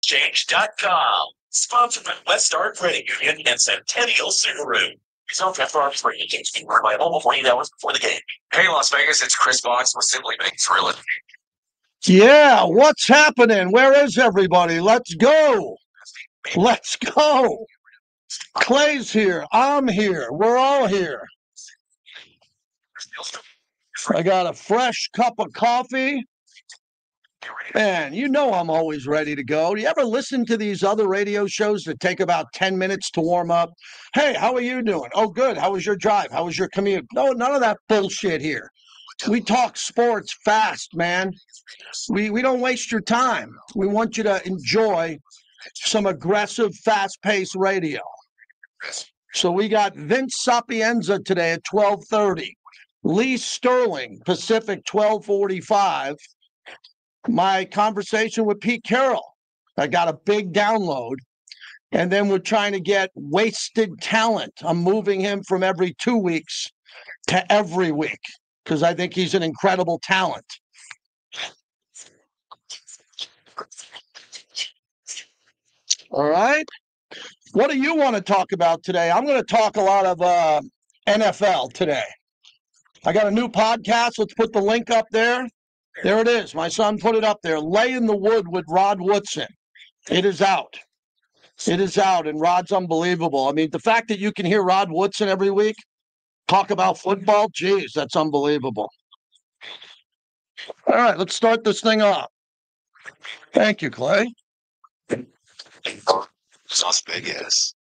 Exchange.com. Sponsored by West Ark Credit Union and Centennial Subaru. Results after our free agents can by almost 48 hours before the game. Hey, Las Vegas, it's Chris Box with Simply Make Thrilling. Yeah, what's happening? Where is everybody? Let's go. Let's go. Clay's here. I'm here. We're all here. I got a fresh cup of coffee. Man, you know I'm always ready to go. Do you ever listen to these other radio shows that take about 10 minutes to warm up? Hey, how are you doing? Oh, good. How was your drive? How was your commute? No, none of that bullshit here. We talk sports fast, man. We don't waste your time. We want you to enjoy some aggressive, fast-paced radio. So we got Vince Sapienza today at 12:30. Lee Sterling, Pacific, 12:45. My conversation with Pete Carroll. I got a big download. And then we're trying to get wasted talent. I'm moving him from every 2 weeks to every week because I think he's an incredible talent. All right. What do you want to talk about today? I'm going to talk a lot of NFL today. I got a new podcast. Let's put the link up there. There it is. My son put it up there. Lay in the Wood with Rod Woodson. It is out. It is out, and Rod's unbelievable. I mean, the fact that you can hear Rod Woodson every week talk about football, geez, that's unbelievable. All right, let's start this thing off. Thank you, Clay. Las Vegas.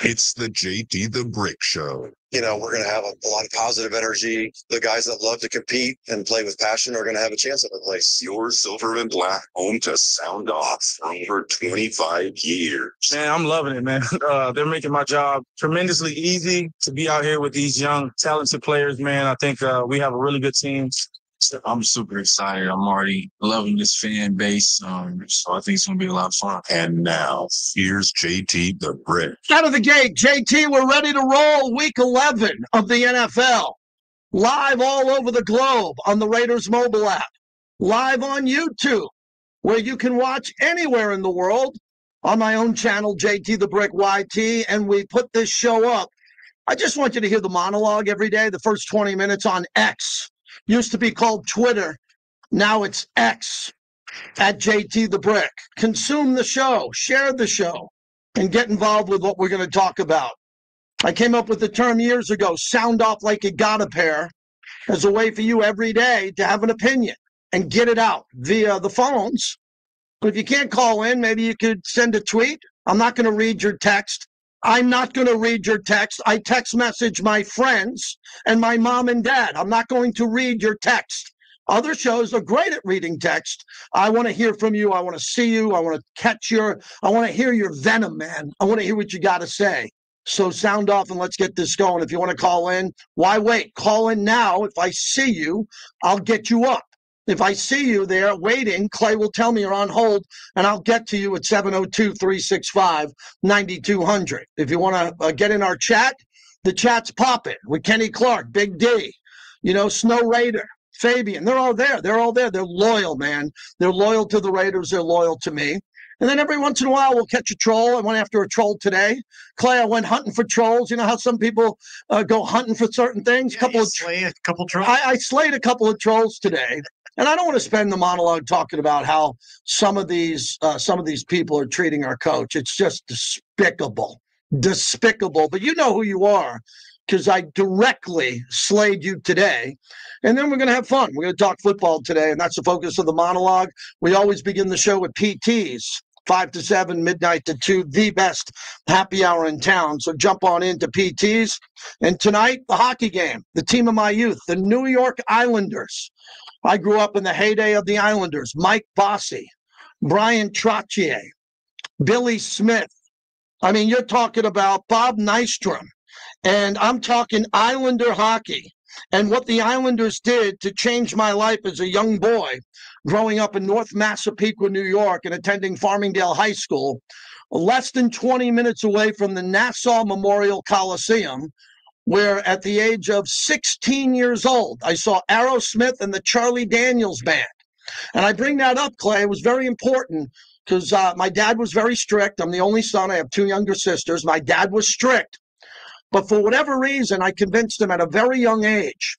It's the JT the Brick Show. You know, we're going to have a lot of positive energy. The guys that love to compete and play with passion are going to have a chance at the place. Your Silver and Black home to sound off for over 25 years. Man, I'm loving it, man. They're making my job tremendously easy to be out here with these young, talented players, man. I think we have a really good team. I'm super excited. I'm already loving this fan base. So I think it's going to be a lot of fun. And now, here's JT the Brick. Out of the gate, JT, we're ready to roll week 11 of the NFL. Live all over the globe on the Raiders mobile app. Live on YouTube, where you can watch anywhere in the world on my own channel, JT the Brick YT, and we put this show up. I just want you to hear the monologue every day, the first 20 minutes on X. Used to be called Twitter. Now it's X at JT the Brick. Consume the show, share the show, and get involved with what we're going to talk about. I came up with the term years ago, sound off like you got a pair, as a way for you every day to have an opinion and get it out via the phones. But if you can't call in, maybe you could send a tweet. I'm not going to read your text. I'm not going to read your text. I text message my friends and my mom and dad. I'm not going to read your text. Other shows are great at reading text. I want to hear from you. I want to see you. I want to I want to hear your venom, man. I want to hear what you got to say. So sound off and let's get this going. If you want to call in, why wait? Call in now. If I see you, I'll get you up. If I see you there waiting, Clay will tell me you're on hold, and I'll get to you at 702-365-9200. If you want to get in our chat, the chat's popping with Kenny Clark, Big D, Snow Raider, Fabian. They're all there. They're all there. They're loyal, man. They're loyal to the Raiders. They're loyal to me. And then every once in a while, we'll catch a troll. I went after a troll today. Clay, I went hunting for trolls. You know how some people go hunting for certain things? Yeah, slay a couple trolls. I slayed a couple of trolls today. And I don't want to spend the monologue talking about how some of these people are treating our coach. It's just despicable. But you know who you are because I directly slayed you today. And then we're going to have fun. We're going to talk football today, and that's the focus of the monologue. We always begin the show with PTs, 5 to 7, midnight to 2, the best happy hour in town. So jump on into PTs. And tonight, the hockey game, the team of my youth, the New York Islanders. I grew up in the heyday of the Islanders. Mike Bossy, Brian Trottier, Billy Smith. I mean, you're talking about Bob Nystrom. And I'm talking Islander hockey and what the Islanders did to change my life as a young boy growing up in North Massapequa, New York, and attending Farmingdale High School, less than 20 minutes away from the Nassau Memorial Coliseum, where at the age of 16 years old, I saw Aerosmith and the Charlie Daniels Band. And I bring that up, Clay. It was very important because my dad was very strict. I'm the only son. I have 2 younger sisters. My dad was strict. But for whatever reason, I convinced him at a very young age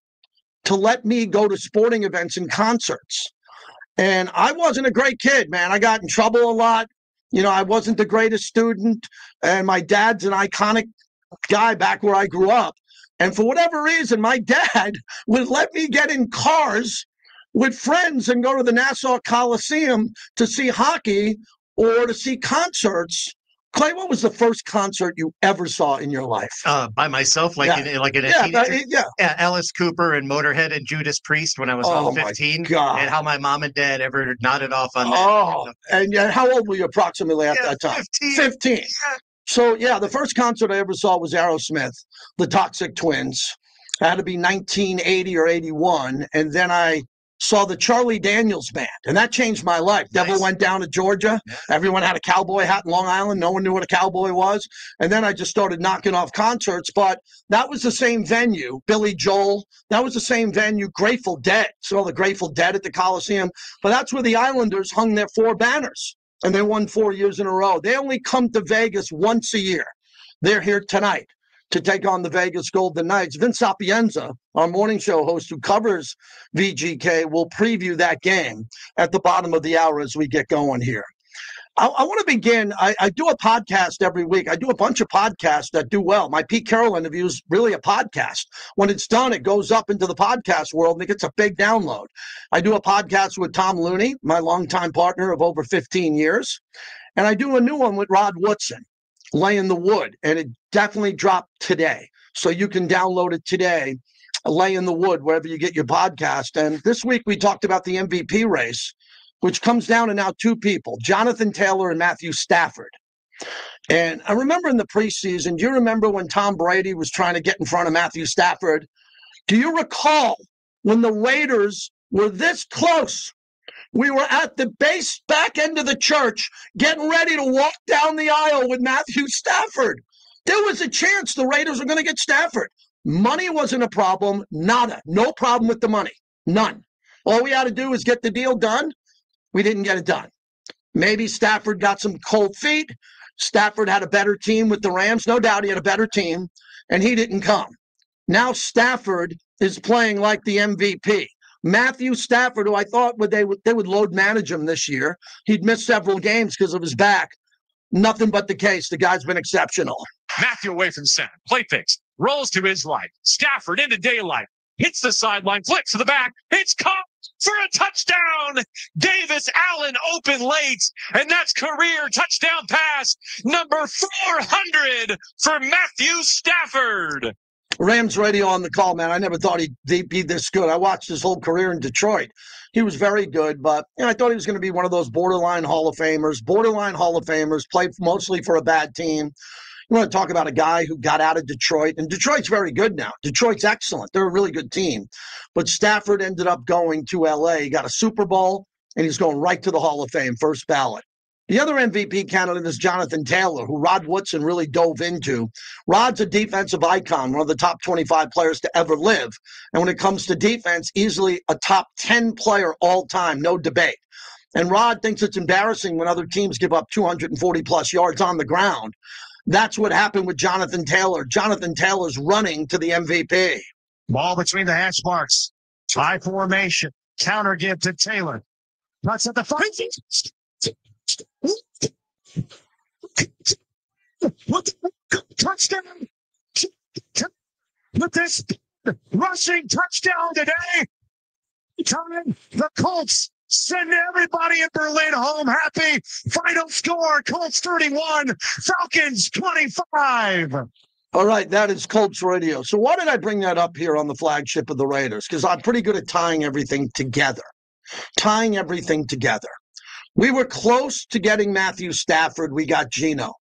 to let me go to sporting events and concerts. And I wasn't a great kid, man. I got in trouble a lot. I wasn't the greatest student. And my dad's an iconic guy back where I grew up. And for whatever reason, my dad would let me get in cars with friends and go to the Nassau Coliseum to see hockey or to see concerts. Clay, what was the first concert you ever saw in your life? By myself, like in a teenager? Yeah, Alice Cooper and Motorhead and Judas Priest when I was about 15. And how my mom and dad ever nodded off on that. Oh, and how old were you approximately at that time? 15. Yeah. So, the first concert I ever saw was Aerosmith, the Toxic Twins. It had to be 1980 or 81. And then I saw the Charlie Daniels Band, and that changed my life. Nice. Devil Went Down to Georgia. Yeah. Everyone had a cowboy hat in Long Island. No one knew what a cowboy was. And then I just started knocking off concerts. But that was the same venue, Billy Joel. That was the same venue, Grateful Dead. Saw the Grateful Dead at the Coliseum. But that's where the Islanders hung their 4 banners, and they won 4 years in a row. They only come to Vegas once a year. They're here tonight to take on the Vegas Golden Knights. Vince Sapienza, our morning show host who covers VGK, will preview that game at the bottom of the hour as we get going here. I want to begin. I do a podcast every week. I do a bunch of podcasts that do well. My Pete Carroll interview is really a podcast. When it's done, it goes up into the podcast world and it gets a big download. I do a podcast with Tom Looney, my longtime partner of over 15 years. And I do a new one with Rod Woodson, Lay in the Wood, and it definitely dropped today. So you can download it today, Lay in the Wood, wherever you get your podcast. And this week we talked about the MVP race, which comes down to now 2 people, Jonathan Taylor and Matthew Stafford. And I remember in the preseason, do you remember when Tom Brady was trying to get in front of Matthew Stafford? Do you recall when the Raiders were this close? We were at the back end of the church getting ready to walk down the aisle with Matthew Stafford. There was a chance the Raiders were going to get Stafford. Money wasn't a problem. Nada. No problem with the money. None. All we had to do was get the deal done. We didn't get it done. Maybe Stafford got some cold feet. Stafford had a better team with the Rams. No doubt he had a better team, and he didn't come. Now Stafford is playing like the MVP. Matthew Stafford, who I thought they would load manage him this year. He'd missed several games because of his back. Nothing but the case. The guy's been exceptional. Matthew away from center. Play fix. Rolls to his right. Stafford into daylight. Hits the sideline. Flips to the back. It's caught for a touchdown. Davis Allen open late. And that's career touchdown pass number 400 for Matthew Stafford. Rams radio on the call, man. I never thought he'd be this good. I watched his whole career in Detroit. He was very good, but I thought he was going to be one of those borderline Hall of Famers. Played mostly for a bad team. You want to talk about a guy who got out of Detroit, and Detroit's very good now. Detroit's excellent. They're a really good team. But Stafford ended up going to L.A. He got a Super Bowl, and he's going right to the Hall of Fame, first ballot. The other MVP candidate is Jonathan Taylor, who Rod Woodson really dove into. Rod's a defensive icon, one of the top 25 players to ever live. And when it comes to defense, easily a top 10 player all time, no debate. And Rod thinks it's embarrassing when other teams give up 240-plus yards on the ground. That's what happened with Jonathan Taylor. Jonathan Taylor's running to the MVP. Ball between the hash marks. High formation. Counter give to Taylor. Cuts at the front. Touchdown! With this rushing touchdown today, time the Colts send everybody in Berlin home happy. Final score: Colts 31, Falcons 25. All right, that is Colts radio. So why did I bring that up here on the flagship of the Raiders? Because I'm pretty good at tying everything together. We were close to getting Matthew Stafford. We got Geno.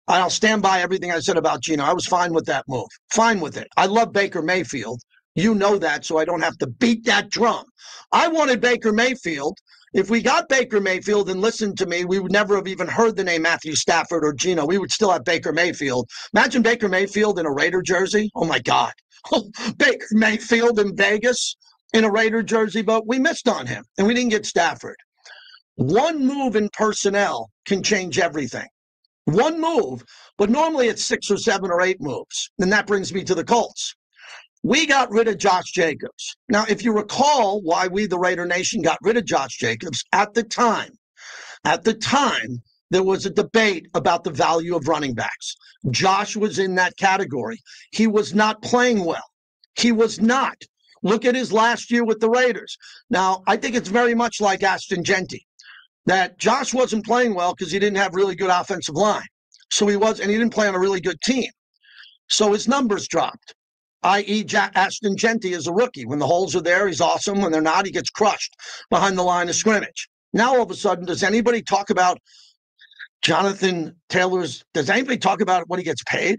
I'll stand by everything I said about Geno. I was fine with that move. Fine with it. I love Baker Mayfield. You know that, so I don't have to beat that drum. I wanted Baker Mayfield. If we got Baker Mayfield and listened to me, we would never have even heard the name Matthew Stafford or Geno. We would still have Baker Mayfield. Imagine Baker Mayfield in a Raider jersey. Oh, my God. Baker Mayfield in Vegas in a Raider jersey, but we missed on him, and we didn't get Stafford. One move in personnel can change everything. One move, but normally it's 6 or 7 or 8 moves. And that brings me to the Colts. We got rid of Josh Jacobs. Now, if you recall why we, the Raider Nation, got rid of Josh Jacobs, at the time, there was a debate about the value of running backs. Josh was in that category. He was not playing well. He was not. Look at his last year with the Raiders. Now, I think it's very much like Ashton Genty, that Josh wasn't playing well because he didn't have really good offensive line. So he didn't play on a really good team. So his numbers dropped, i.e. Ashton Genty is a rookie. When the holes are there, he's awesome. When they're not, he gets crushed behind the line of scrimmage. Now, all of a sudden, does anybody talk about Jonathan Taylor's? Does anybody talk about what he gets paid?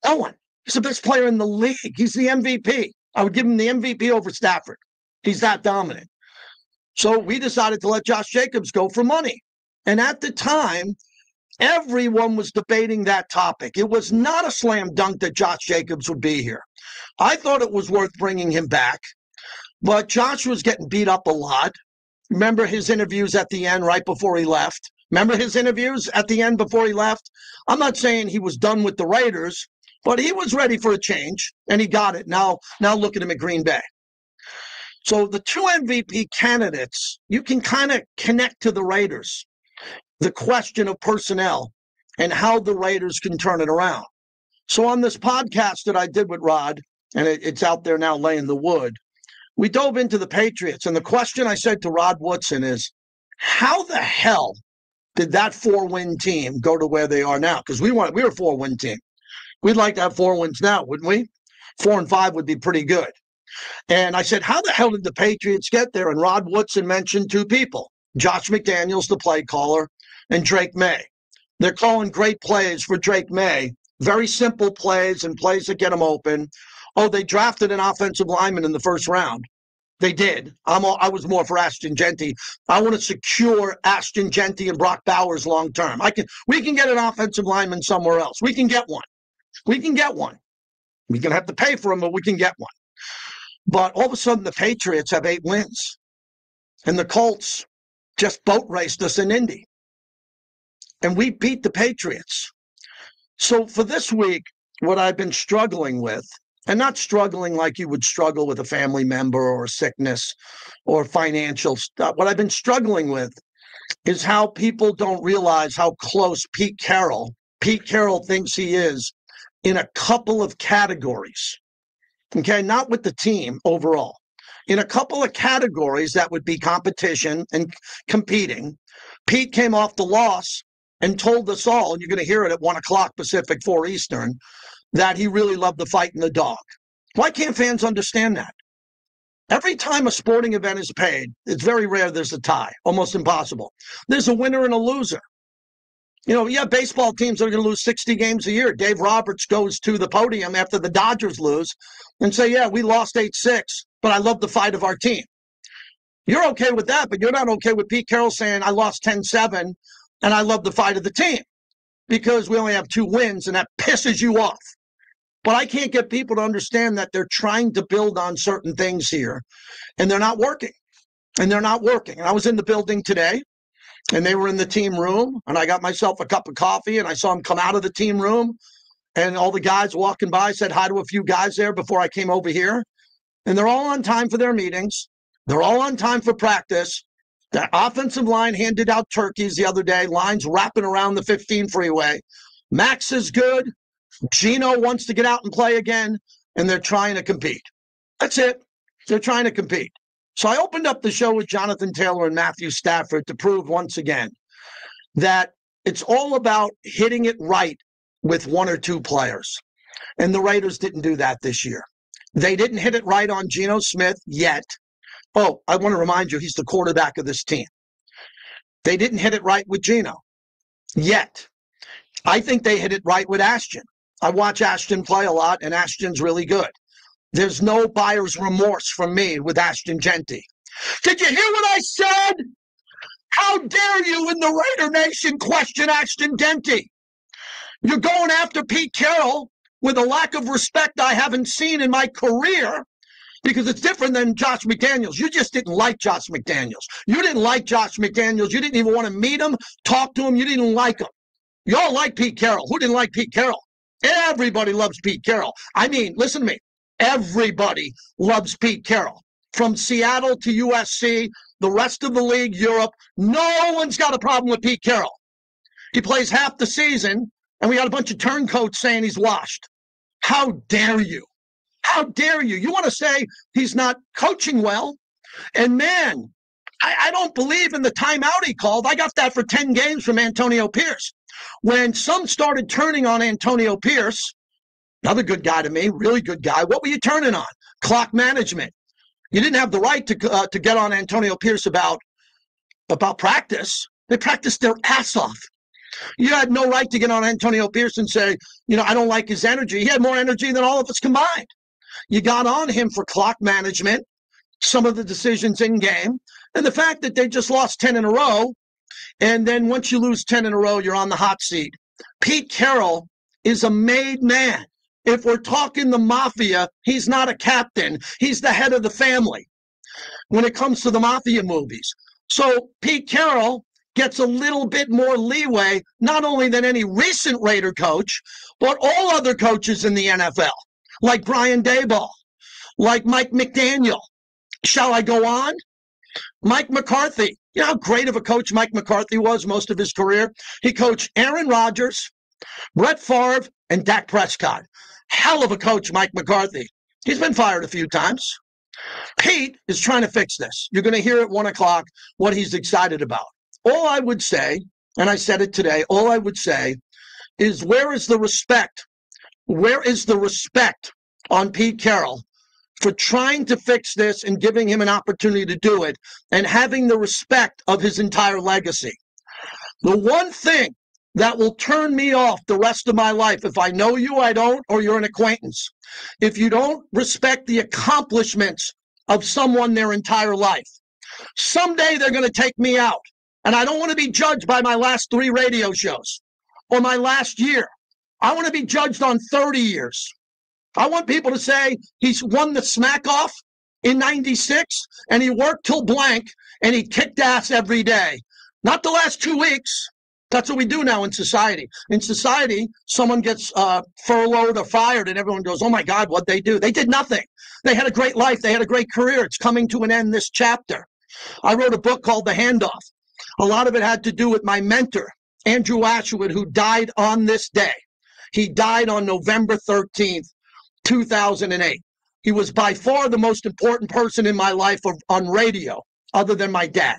No one. He's the best player in the league. He's the MVP. I would give him the MVP over Stafford. He's that dominant. So we decided to let Josh Jacobs go for money. And at the time, everyone was debating that topic. It was not a slam dunk that Josh Jacobs would be here. I thought it was worth bringing him back, but Josh was getting beat up a lot. Remember his interviews at the end right before he left? Remember his interviews at the end before he left? I'm not saying he was done with the Raiders, but he was ready for a change, and he got it. Now look at him at Green Bay. So the 2 MVP candidates, you can kind of connect to the Raiders, the question of personnel and how the Raiders can turn it around. So on this podcast that I did with Rod, and it's out there now laying the wood, we dove into the Patriots. And the question I said to Rod Woodson is, how the hell did that 4-win team go to where they are now? Because we were a 4-win team. We'd like to have 4 wins now, wouldn't we? 4 and 5 would be pretty good. And I said, how the hell did the Patriots get there? And Rod Woodson mentioned 2 people, Josh McDaniels, the play caller, and Drake May. They're calling great plays for Drake May, very simple plays and plays that get him open. Oh, they drafted an offensive lineman in the first round. They did. I was more for Ashton Genty. I want to secure Ashton Genty and Brock Bowers long term. We can get an offensive lineman somewhere else. We can get one. We're going to have to pay for him, but we can get one. But all of a sudden, the Patriots have 8 wins. And the Colts just boat raced us in Indy. And we beat the Patriots. So for this week, what I've been struggling with, and not struggling like you would struggle with a family member or a sickness or financial stuff, what I've been struggling with is how people don't realize how close Pete Carroll thinks he is in a couple of categories. Okay, not with the team overall. In a couple of categories that would be competition and competing, Pete came off the loss and told us all, and you're going to hear it at 1 o'clock Pacific, 4 Eastern, that he really loved the fight and the dog. Why can't fans understand that? Every time a sporting event is paid, it's very rare there's a tie, almost impossible. There's a winner and a loser. Baseball teams are going to lose 60 games a year. Dave Roberts goes to the podium after the Dodgers lose and say, yeah, we lost 8-6, but I love the fight of our team. You're okay with that, but you're not okay with Pete Carroll saying I lost 10-7 and I love the fight of the team because we only have 2 wins and that pisses you off. But I can't get people to understand that they're trying to build on certain things here and they're not working. And I was in the building today. And they were in the team room, and I got myself a cup of coffee, and I saw them come out of the team room, and all the guys walking by said hi to a few guys there before I came over here. And they're all on time for their meetings. They're all on time for practice. The offensive line handed out turkeys the other day, lines wrapping around the 15 freeway. Max is good. Gino wants to get out and play again, and they're trying to compete. That's it. They're trying to compete. So I opened up the show with Jonathan Taylor and Matthew Stafford to prove once again that it's all about hitting it right with 1 or 2 players. And the Raiders didn't do that this year. They didn't hit it right on Geno Smith yet. Oh, I want to remind you, he's the quarterback of this team. They didn't hit it right with Geno yet. I think they hit it right with Ashton. I watch Ashton play a lot, and Ashton's really good. There's no buyer's remorse from me with Ashton Genty. Did you hear what I said? How dare you in the Raider Nation question Ashton Genty? You're going after Pete Carroll with a lack of respect I haven't seen in my career. Because it's different than Josh McDaniels. You just didn't like Josh McDaniels. You didn't like Josh McDaniels. You didn't even want to meet him, talk to him. You didn't like him. You all like Pete Carroll. Who didn't like Pete Carroll? Everybody loves Pete Carroll. I mean, listen to me. Everybody loves Pete Carroll. From Seattle to USC, the rest of the league, Europe, no one's got a problem with Pete Carroll. He plays half the season, and we got a bunch of turncoats saying he's washed. How dare you? How dare you? You want to say he's not coaching well? And man, I don't believe in the timeout he called. I got that for 10 games from Antonio Pierce. When some started turning on Antonio Pierce, another good guy to me, really good guy, what were you turning on? Clock management. You didn't have the right to get on Antonio Pierce about practice. They practiced their ass off. You had no right to get on Antonio Pierce and say, I don't like his energy. He had more energy than all of us combined. You got on him for clock management, some of the decisions in game, and the fact that they just lost 10 in a row. And then once you lose 10 in a row, you're on the hot seat. Pete Carroll is a made man. If we're talking the mafia, he's not a captain. He's the head of the family when it comes to the mafia movies. So Pete Carroll gets a little bit more leeway, not only than any recent Raider coach, but all other coaches in the NFL, like Brian Daboll, like Mike McDaniel. Shall I go on? Mike McCarthy. You know how great of a coach Mike McCarthy was most of his career? He coached Aaron Rodgers, Brett Favre, and Dak Prescott. Hell of a coach, Mike McCarthy. He's been fired a few times. Pete is trying to fix this. You're going to hear at 1 o'clock what he's excited about. All I would say, and I said it today, all I would say is where is the respect? Where is the respect on Pete Carroll for trying to fix this and giving him an opportunity to do it and having the respect of his entire legacy? The one thing that will turn me off the rest of my life, if I know you, I don't, or you're an acquaintance, if you don't respect the accomplishments of someone their entire life, someday they're going to take me out. And I don't want to be judged by my last 3 radio shows or my last year. I want to be judged on 30 years. I want people to say he's won the smack off in 96 and he worked till blank and he kicked ass every day. Not the last 2 weeks. That's what we do now in society. In society, someone gets furloughed or fired and everyone goes, oh my God, what'd they do? They did nothing. They had a great life. They had a great career. It's coming to an end this chapter. I wrote a book called The Handoff. A lot of it had to do with my mentor, Andrew Ashwood, who died on this day. He died on November 13th, 2008. He was by far the most important person in my life on radio, other than my dad.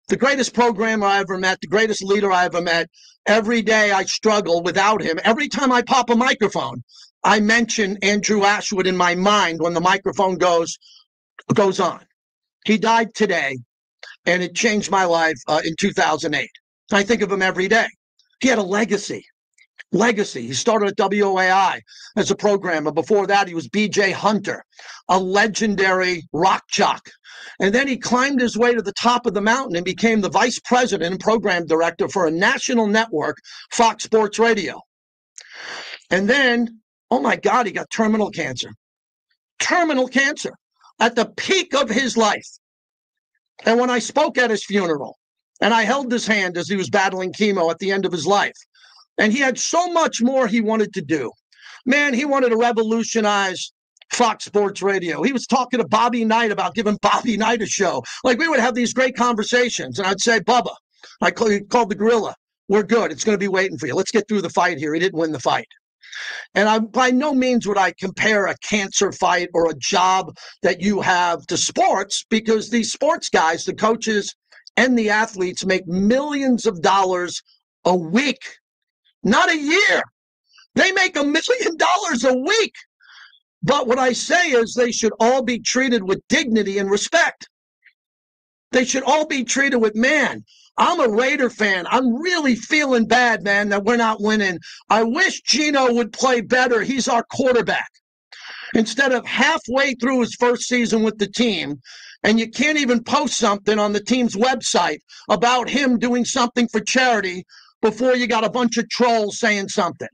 The greatest programmer I ever met, the greatest leader I ever met. Every day I struggle without him. Every time I pop a microphone, I mention Andrew Ashwood in my mind when the microphone goes on. He died today, and it changed my life in 2008. I think of him every day. He had a legacy. He started at WOAI as a programmer. Before that, he was B.J. Hunter, a legendary rock jock. And then he climbed his way to the top of the mountain and became the vice president and program director for a national network, Fox Sports Radio. And then, oh my God, he got terminal cancer. Terminal cancer at the peak of his life. And when I spoke at his funeral, and I held his hand as he was battling chemo at the end of his life, and he had so much more he wanted to do. Man, he wanted to revolutionize Fox Sports Radio. He was talking to Bobby Knight about giving Bobby Knight a show. Like, we would have these great conversations, and I'd say, Bubba, he called the gorilla, we're good. It's going to be waiting for you. Let's get through the fight here. He didn't win the fight. And by no means would I compare a cancer fight or a job that you have to sports, because these sports guys, the coaches and the athletes, make millions of dollars a week. Not a year. They make $1 million a week. But what I say is they should all be treated with dignity and respect. They should all be treated with, man, I'm a Raider fan. I'm really feeling bad, man, that we're not winning. I wish Geno would play better. He's our quarterback. Instead of halfway through his first season with the team, and you can't even post something on the team's website about him doing something for charity before you got a bunch of trolls saying something.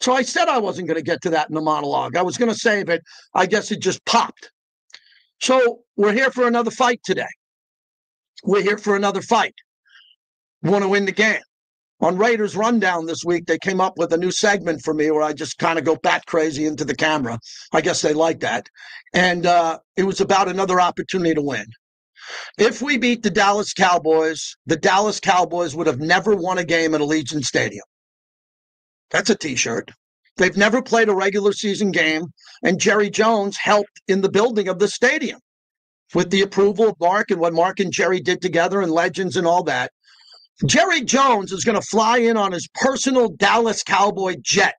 So I said I wasn't going to get to that in the monologue. I was going to save it. I guess it just popped. So we're here for another fight today. We're here for another fight. We want to win the game. On Raiders Rundown this week, they came up with a new segment for me where I just kind of go bat crazy into the camera. I guess they like that. And it was about another opportunity to win. If we beat the Dallas Cowboys would have never won a game at Allegiant Stadium. That's a T-shirt. They've never played a regular season game, and Jerry Jones helped in the building of the stadium with the approval of Mark and what Mark and Jerry did together and legends and all that. Jerry Jones is going to fly in on his personal Dallas Cowboy jet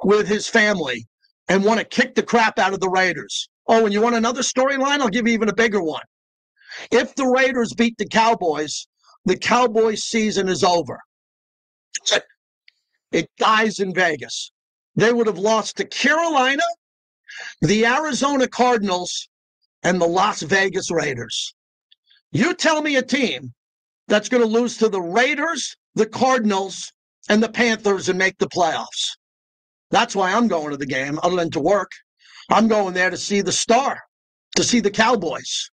with his family and want to kick the crap out of the Raiders. Oh, and you want another storyline? I'll give you even a bigger one. If the Raiders beat the Cowboys season is over. It dies in Vegas. They would have lost to Carolina, the Arizona Cardinals, and the Las Vegas Raiders. You tell me a team that's going to lose to the Raiders, the Cardinals, and the Panthers and make the playoffs. That's why I'm going to the game, other than to work. I'm going there to see the star, to see the Cowboys,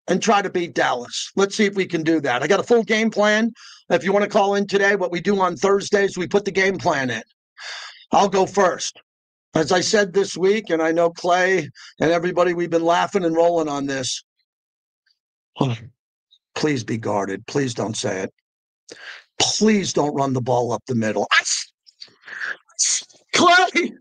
and try to beat Dallas. Let's see if we can do that. I got a full game plan. If you want to call in today, what we do on Thursdays, we put the game plan in. I'll go first. As I said this week, and I know Clay and everybody, we've been laughing and rolling on this. Please be guarded. Please don't say it. Please don't run the ball up the middle. Clay,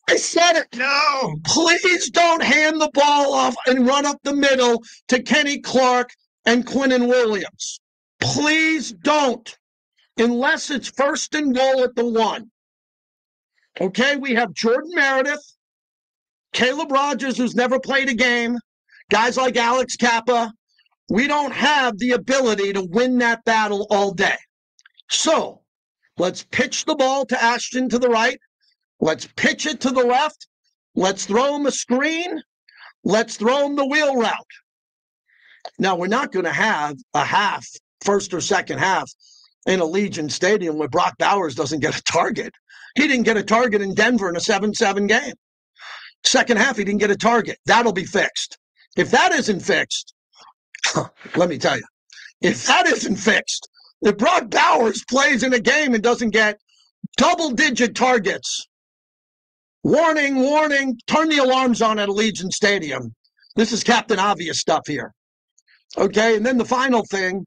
I said it. No. Please don't hand the ball off and run up the middle to Kenny Clark and Quinnen Williams. Please don't. Unless it's first and goal at the 1. Okay, we have Jordan Meredith, Caleb Rogers, who's never played a game, guys like Alex Kappa. We don't have the ability to win that battle all day. So let's pitch the ball to Ashton to the right. Let's pitch it to the left. Let's throw him a screen. Let's throw him the wheel route. Now, we're not going to have a half, first or second half, in Allegiant Stadium where Brock Bowers doesn't get a target. He didn't get a target in Denver in a 7-7 game. Second half, he didn't get a target. That'll be fixed. If that isn't fixed, let me tell you, if that isn't fixed, if Brock Bowers plays in a game and doesn't get double-digit targets, warning, warning, turn the alarms on at Allegiant Stadium. This is Captain Obvious stuff here. Okay, and then the final thing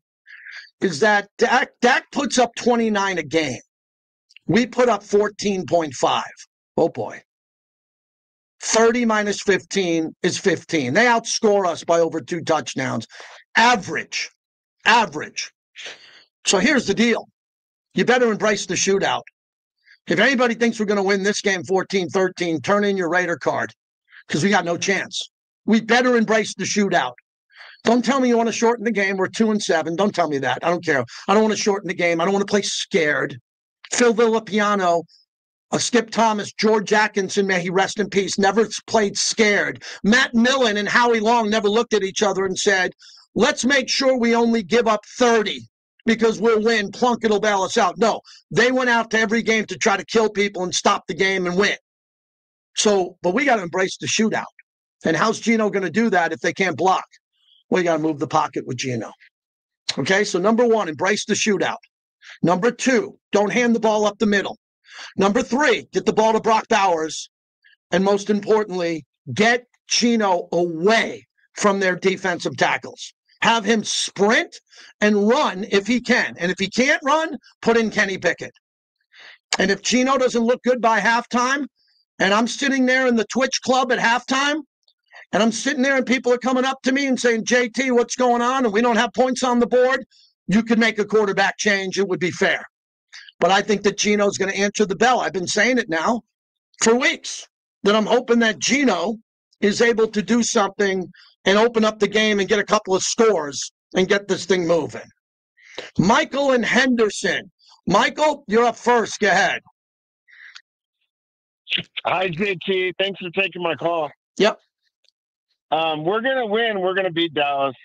is that Dak puts up 29 a game. We put up 14.5. Oh, boy. 30 minus 15 is 15. They outscore us by over 2 touchdowns. Average. So here's the deal. You better embrace the shootout. If anybody thinks we're going to win this game 14-13, turn in your Raider card because we got no chance. We better embrace the shootout. Don't tell me you want to shorten the game. We're 2-7. Don't tell me that. I don't care. I don't want to shorten the game. I don't want to play scared. Phil Villapiano, Skip Thomas, George Atkinson, may he rest in peace, never played scared. Matt Millen and Howie Long never looked at each other and said, let's make sure we only give up 30 because we'll win. Plunkett will bail us out. No, they went out to every game to try to kill people and stop the game and win. So, but we got to embrace the shootout. And how's Geno going to do that if they can't block? Well, you got to move the pocket with Geno. Okay, so number 1, embrace the shootout. Number 2, don't hand the ball up the middle. Number 3, get the ball to Brock Bowers. And most importantly, get Geno away from their defensive tackles. Have him sprint and run if he can. And if he can't run, put in Kenny Pickett. And if Geno doesn't look good by halftime, and I'm sitting there in the Twitch club at halftime, and I'm sitting there and people are coming up to me and saying, JT, what's going on? And we don't have points on the board. You could make a quarterback change. It would be fair. But I think that Geno's going to answer the bell. I've been saying it now for weeks, that I'm hoping that Geno is able to do something and open up the game and get a couple of scores and get this thing moving. Michael and Henderson. Michael, you're up first. Go ahead. Hi, JT. Thanks for taking my call. Yep. We're going to win. We're going to beat Dallas.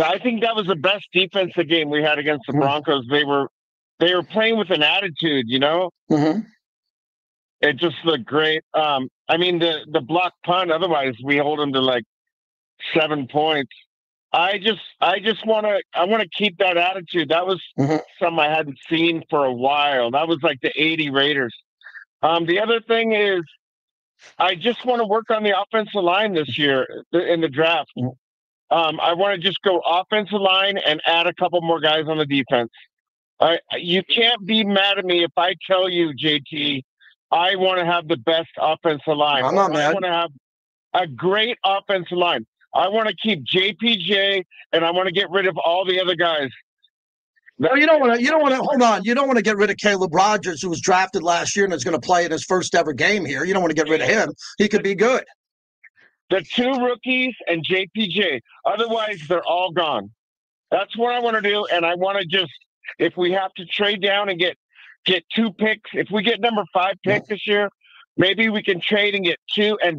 I think that was the best defensive game we had against the Broncos. They were they were playing with an attitude, you know? Mm-hmm. It just looked great. I mean, the block punt, otherwise we hold them to like 7 points. I want to keep that attitude. That was something I hadn't seen for a while. That was like the 80 Raiders. The other thing is, I just want to work on the offensive line this year in the draft. I want to just go offensive line and add a couple more guys on the defense. You can't be mad at me if I tell you, JT, I want to have the best offensive line. I'm not mad. I want to have a great offensive line. I want to keep JPJ, and I want to get rid of all the other guys. No, you don't want to. Hold on. You don't want to get rid of Caleb Rogers, who was drafted last year and is going to play in his first ever game here. You don't want to get rid of him. He could be good. The 2 rookies and JPJ. Otherwise, they're all gone. That's what I want to do, and I want to just, if we have to trade down and get 2 picks, if we get number 5 pick this year, maybe we can trade and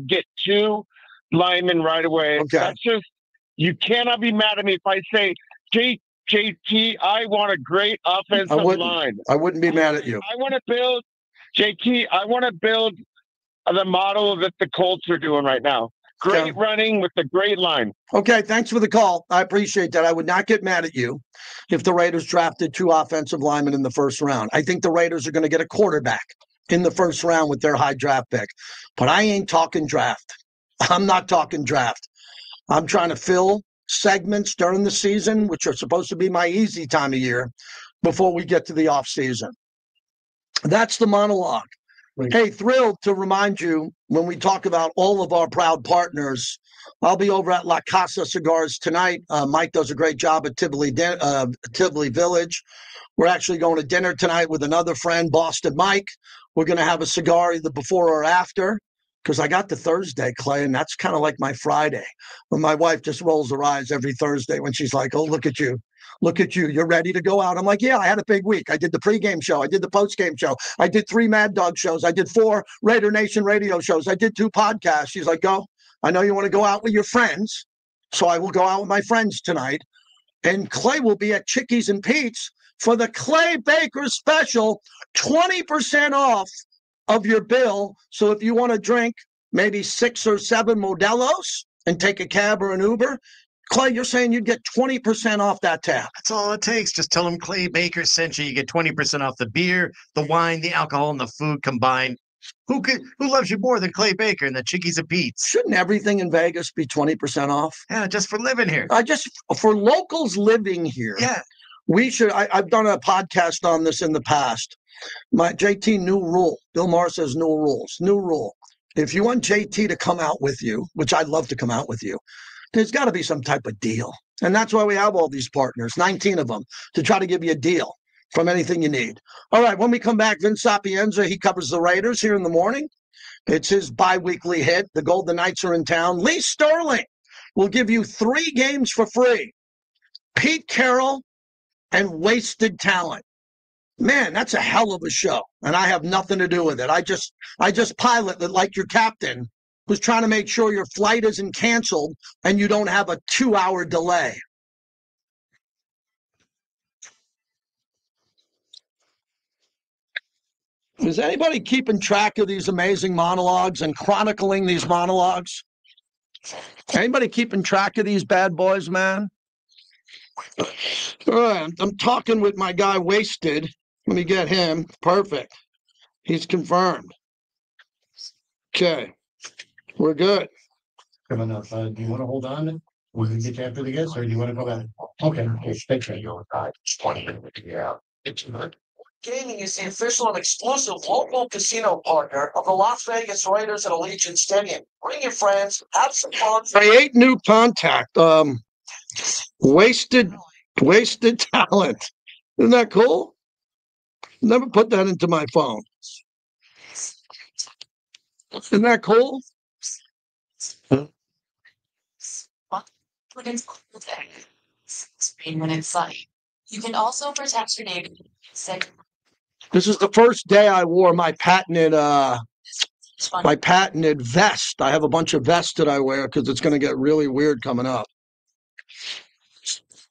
get 2 linemen right away. Okay. That's just, you cannot be mad at me if I say, JT, I want a great offensive line. I wouldn't be mad at you. I want to build, JT, I want to build the model that the Colts are doing right now. Great running with a great line. Okay, thanks for the call. I appreciate that. I would not get mad at you if the Raiders drafted 2 offensive linemen in the first round. I think the Raiders are going to get a quarterback in the first round with their high draft pick. But I ain't talking draft. I'm not talking draft. I'm trying to fill segments during the season, which are supposed to be my easy time of year, before we get to the off season. That's the monologue. Right. Hey, thrilled to remind you, when we talk about all of our proud partners, I'll be over at La Casa Cigars tonight. Mike does a great job at Tivoli Village. We're actually going to dinner tonight with another friend, Boston Mike. We're going to have a cigar either before or after, because I got the Thursday, Clay, and that's kind of like my Friday. When my wife just rolls her eyes every Thursday when she's like, oh, look at you. Look at you. You're ready to go out. I'm like, yeah, I had a big week. I did the pregame show. I did the postgame show. I did 3 Mad Dog shows. I did 4 Raider Nation radio shows. I did 2 podcasts. She's like, go. I know you want to go out with your friends, so I will go out with my friends tonight. And Clay will be at Chickies and Pete's for the Clay Baker special, 20% off of your bill. So if you want to drink maybe 6 or 7 Modelos and take a cab or an Uber, Clay, you're saying you'd get 20% off that tab. That's all it takes. Just tell them Clay Baker sent you. You get 20% off the beer, the wine, the alcohol, and the food combined. Who loves you more than Clay Baker and the Chickies and Pete's? Shouldn't everything in Vegas be 20% off? Yeah, just for living here. For locals living here. Yeah. We should. I've done a podcast on this in the past. My JT new rule. Bill Maher says new rules. New rule. If you want JT to come out with you, which I'd love to come out with you, there's got to be some type of deal. And that's why we have all these partners, 19 of them, to try to give you a deal from anything you need. All right, when we come back, Vince Sapienza, he covers the Raiders here in the morning. It's his bi-weekly hit. The Golden Knights are in town. Lee Sterling will give you 3 games for free. Pete Carroll and Wasted Talent. Man, that's a hell of a show, and I have nothing to do with it. I just pilot it like your captain who's trying to make sure your flight isn't canceled and you don't have a 2-hour delay. Is anybody keeping track of these amazing monologues and chronicling these monologues? Anybody keeping track of these bad boys, man? All right, I'm talking with my guy Wasted. Let me get him. Perfect. He's confirmed. Okay. We're good. Coming up. Do you want to hold on? Will we get you after the guests, or do you want to go back? Okay. Thanks, Yeah. Gaming is the official and exclusive local casino partner of the Las Vegas Raiders at Allegiant Stadium. Bring your friends, have some fun. Create new contact. Wasted talent. Isn't that cool? Never put that into my phone. Isn't that cool? Screen when in sight. You can also protect your neighbor. This is the first day I wore my patented vest. I have a bunch of vests that I wear because it's going to get really weird coming up.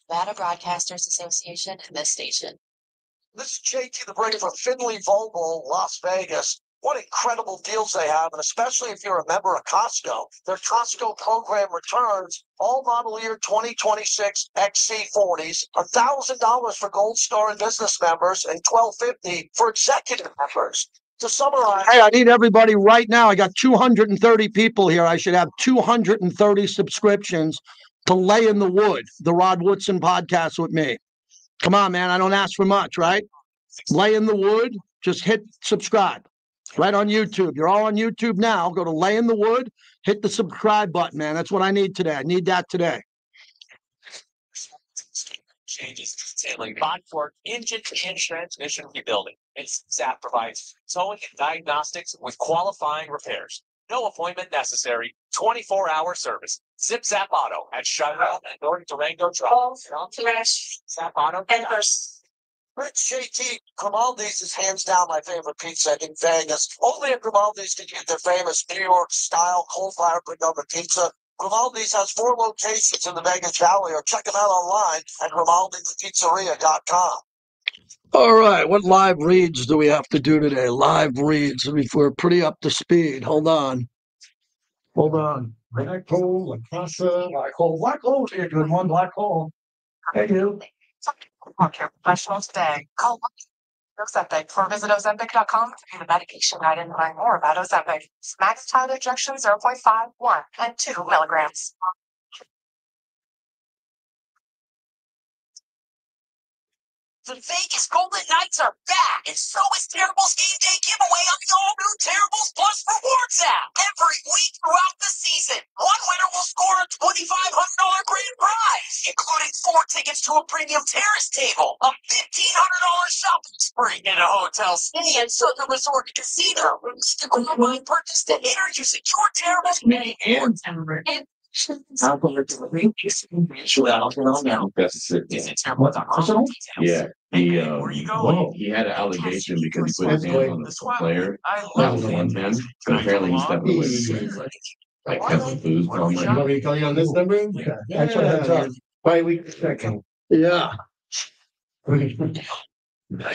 Nevada Broadcasters Association and this station. This is JT the Break for Finley Vogel, Las Vegas. What incredible deals they have, and especially if you're a member of Costco. Their Costco program returns all model year 2026 XC40s, $1,000 for Gold Star and business members, and $1,250 for executive members. To summarize, hey, I need everybody right now. I got 230 people here. I should have 230 subscriptions to Lay in the Wood, the Rod Woodson podcast with me. Come on, man. I don't ask for much, right? Lay in the Wood. Just hit subscribe right on YouTube. You're all on YouTube now. Go to Lay in the Wood. Hit the subscribe button, man. That's what I need today. I need that today. Changes detailing body work, engine and transmission rebuilding. And ZAP provides towing and diagnostics with qualifying repairs. No appointment necessary. 24-hour service. Zip Zap Auto at Shuttle and North Durango Drive. Zap Auto and Rich JT, Grimaldi's is hands down my favorite pizza in Vegas. Only at Grimaldi's can you get their famous New York style coal-fired brick oven pizza. Grimaldi's has 4 locations in the Vegas Valley, or check them out online at Grimaldi'sPizzeria.com. All right, what live reads do we have to do today? Live reads. We're pretty up to speed. Hold on. Black hole, La Casa. Black hole. Black hole. You're doing one black hole. Hey, you. Healthcare professional today. Call Ozempic or visit Ozempic.com to view the medication guide and learn more about Ozempic. Max time injection 0.5, 1, and 2 milligrams. The Vegas Golden Knights are back, and so is Terrible's Game Day giveaway on the all-new Terrible's Plus Rewards app. Every week throughout the season, one winner will score a $2,500 grand prize, including 4 tickets to a premium terrace table, a $1,500 shopping spree, and a hotel stay at Southern Resort Casino. The online purchase to enter using your Terrible's Mini and Yeah, he had an allegation because he put his hands on the player. That was on him, but apparently he stepped away. Like Kevin Foos, You want me to call you on this number? Yeah. That's what I thought. By week second. Yeah.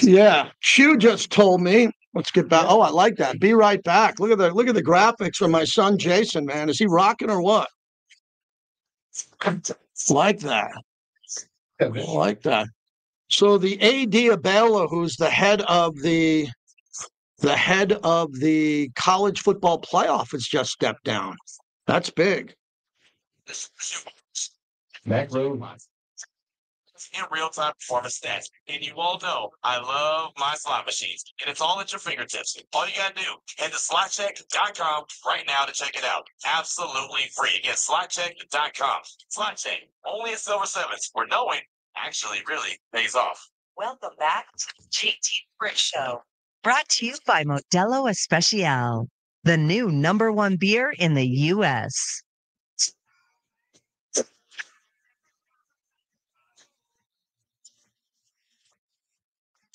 Yeah. Shu just told me. Let's get back. Oh, I like that. Be right back. Look at the graphics from my son Jason, man. Is he rocking or what? Like that. Like that. So the AD Abela, who's the head of the college football playoff, has just stepped down. That's big. Back row. In real-time performance stats. And you all know I love my slot machines. And it's all at your fingertips. All you gotta do, head to slotcheck.com right now to check it out. Absolutely free. Again, slotcheck.com. SlotCheck, only at Silver Sevens, where knowing actually really pays off. Welcome back to the JT Brick Show. Brought to you by Modelo Especial, the new #1 beer in the U.S.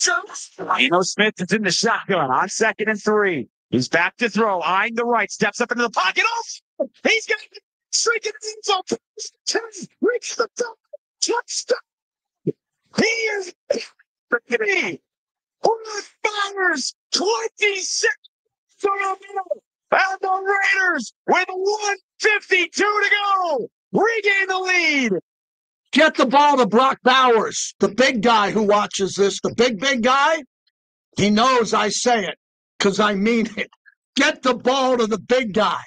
Geno Smith is in the shotgun on 2nd and 3. He's back to throw, eyeing the right, steps up into the pocket. Oh, he's going to strike it in. Reach the top. Touchdown. He is 3. Fires 26 for the middle. And the Raiders with 1:52 to go. Regain the lead. Get the ball to Brock Bowers, the big guy who watches this, the big guy. He knows I say it because I mean it. Get the ball to the big guy.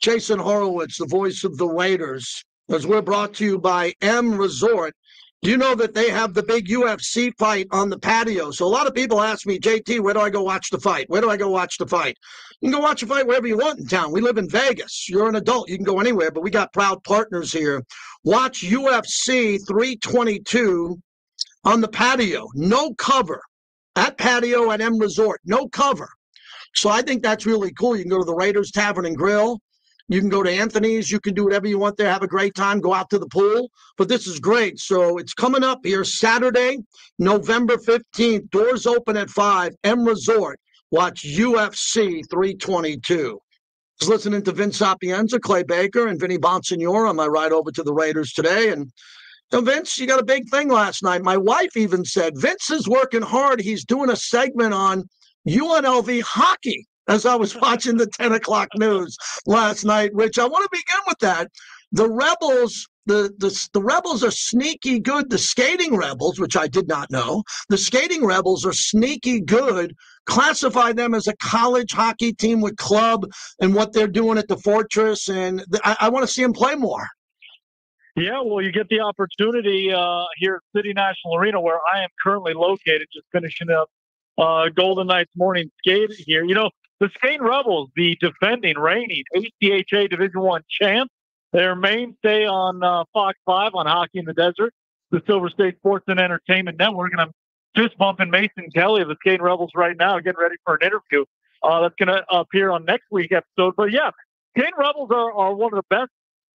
Jason Horowitz, the voice of the Raiders, as we're brought to you by M Resort. Do you know that they have the big UFC fight on the patio? So a lot of people ask me, JT, where do I go watch the fight? Where do I go watch the fight? You can go watch a fight wherever you want in town. We live in Vegas. You're an adult. You can go anywhere, but we got proud partners here. Watch UFC 322 on the patio. No cover. At patio at M Resort. No cover. So I think that's really cool. You can go to the Raiders Tavern and Grill. You can go to Anthony's. You can do whatever you want there. Have a great time. Go out to the pool. But this is great. So it's coming up here Saturday, November 15th. Doors open at 5. M Resort. Watch UFC 322. I was listening to Vince Sapienza, Clay Baker, and Vinny Bonsignore on my ride over to the Raiders today. And So Vince, you got a big thing last night. My wife even said, Vince is working hard. He's doing a segment on UNLV hockey as I was watching the 10 o'clock news last night, which I want to begin with that. The Rebels, the Rebels are sneaky good. The Skating Rebels, which I did not know, the Skating Rebels are sneaky good. Classify them as a college hockey team with club and what they're doing at the Fortress. And I want to see them play more. Yeah, well, you get the opportunity here at City National Arena, where I am currently located, just finishing up Golden Knights morning skate here. You know, the Skating Rebels, the defending, reigning ACHA Division I champs, their mainstay on Fox 5 on Hockey in the Desert, the Silver State Sports and Entertainment Network, and I'm fist bumping Mason Kelly of the Skating Rebels right now, getting ready for an interview that's going to appear on next week's episode. But yeah, Skating Rebels are one of the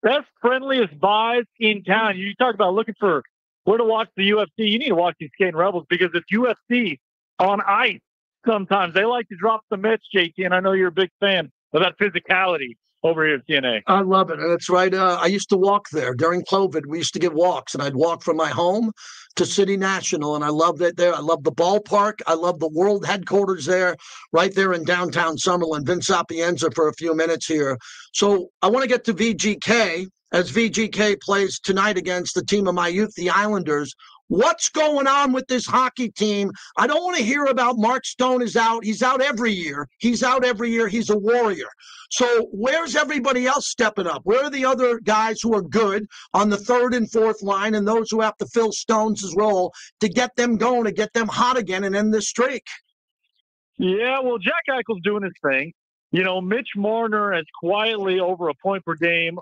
best, friendliest buys in town. You talk about looking for where to watch the UFC. You need to watch these Skating Rebels because it's UFC on ice. Sometimes they like to drop the mitts, JT, and I know you're a big fan of that physicality over here at CNA. I love it. And it's right. I used to walk there during COVID. We used to give walks, and I'd walk from my home to City National, and I loved it there. I love the ballpark. I love the world headquarters there, right there in downtown Summerlin. Vince Sapienza for a few minutes here. So I want to get to VGK as VGK plays tonight against the team of my youth, the Islanders. What's going on with this hockey team? I don't want to hear about Mark Stone is out. He's out every year. He's out every year. He's a warrior. So where's everybody else stepping up? Where are the other guys who are good on the third and fourth line and those who have to fill Stone's role to get them going, to get them hot again and end this streak? Yeah, well, Jack Eichel's doing his thing. You know, Mitch Marner is quietly over a point per game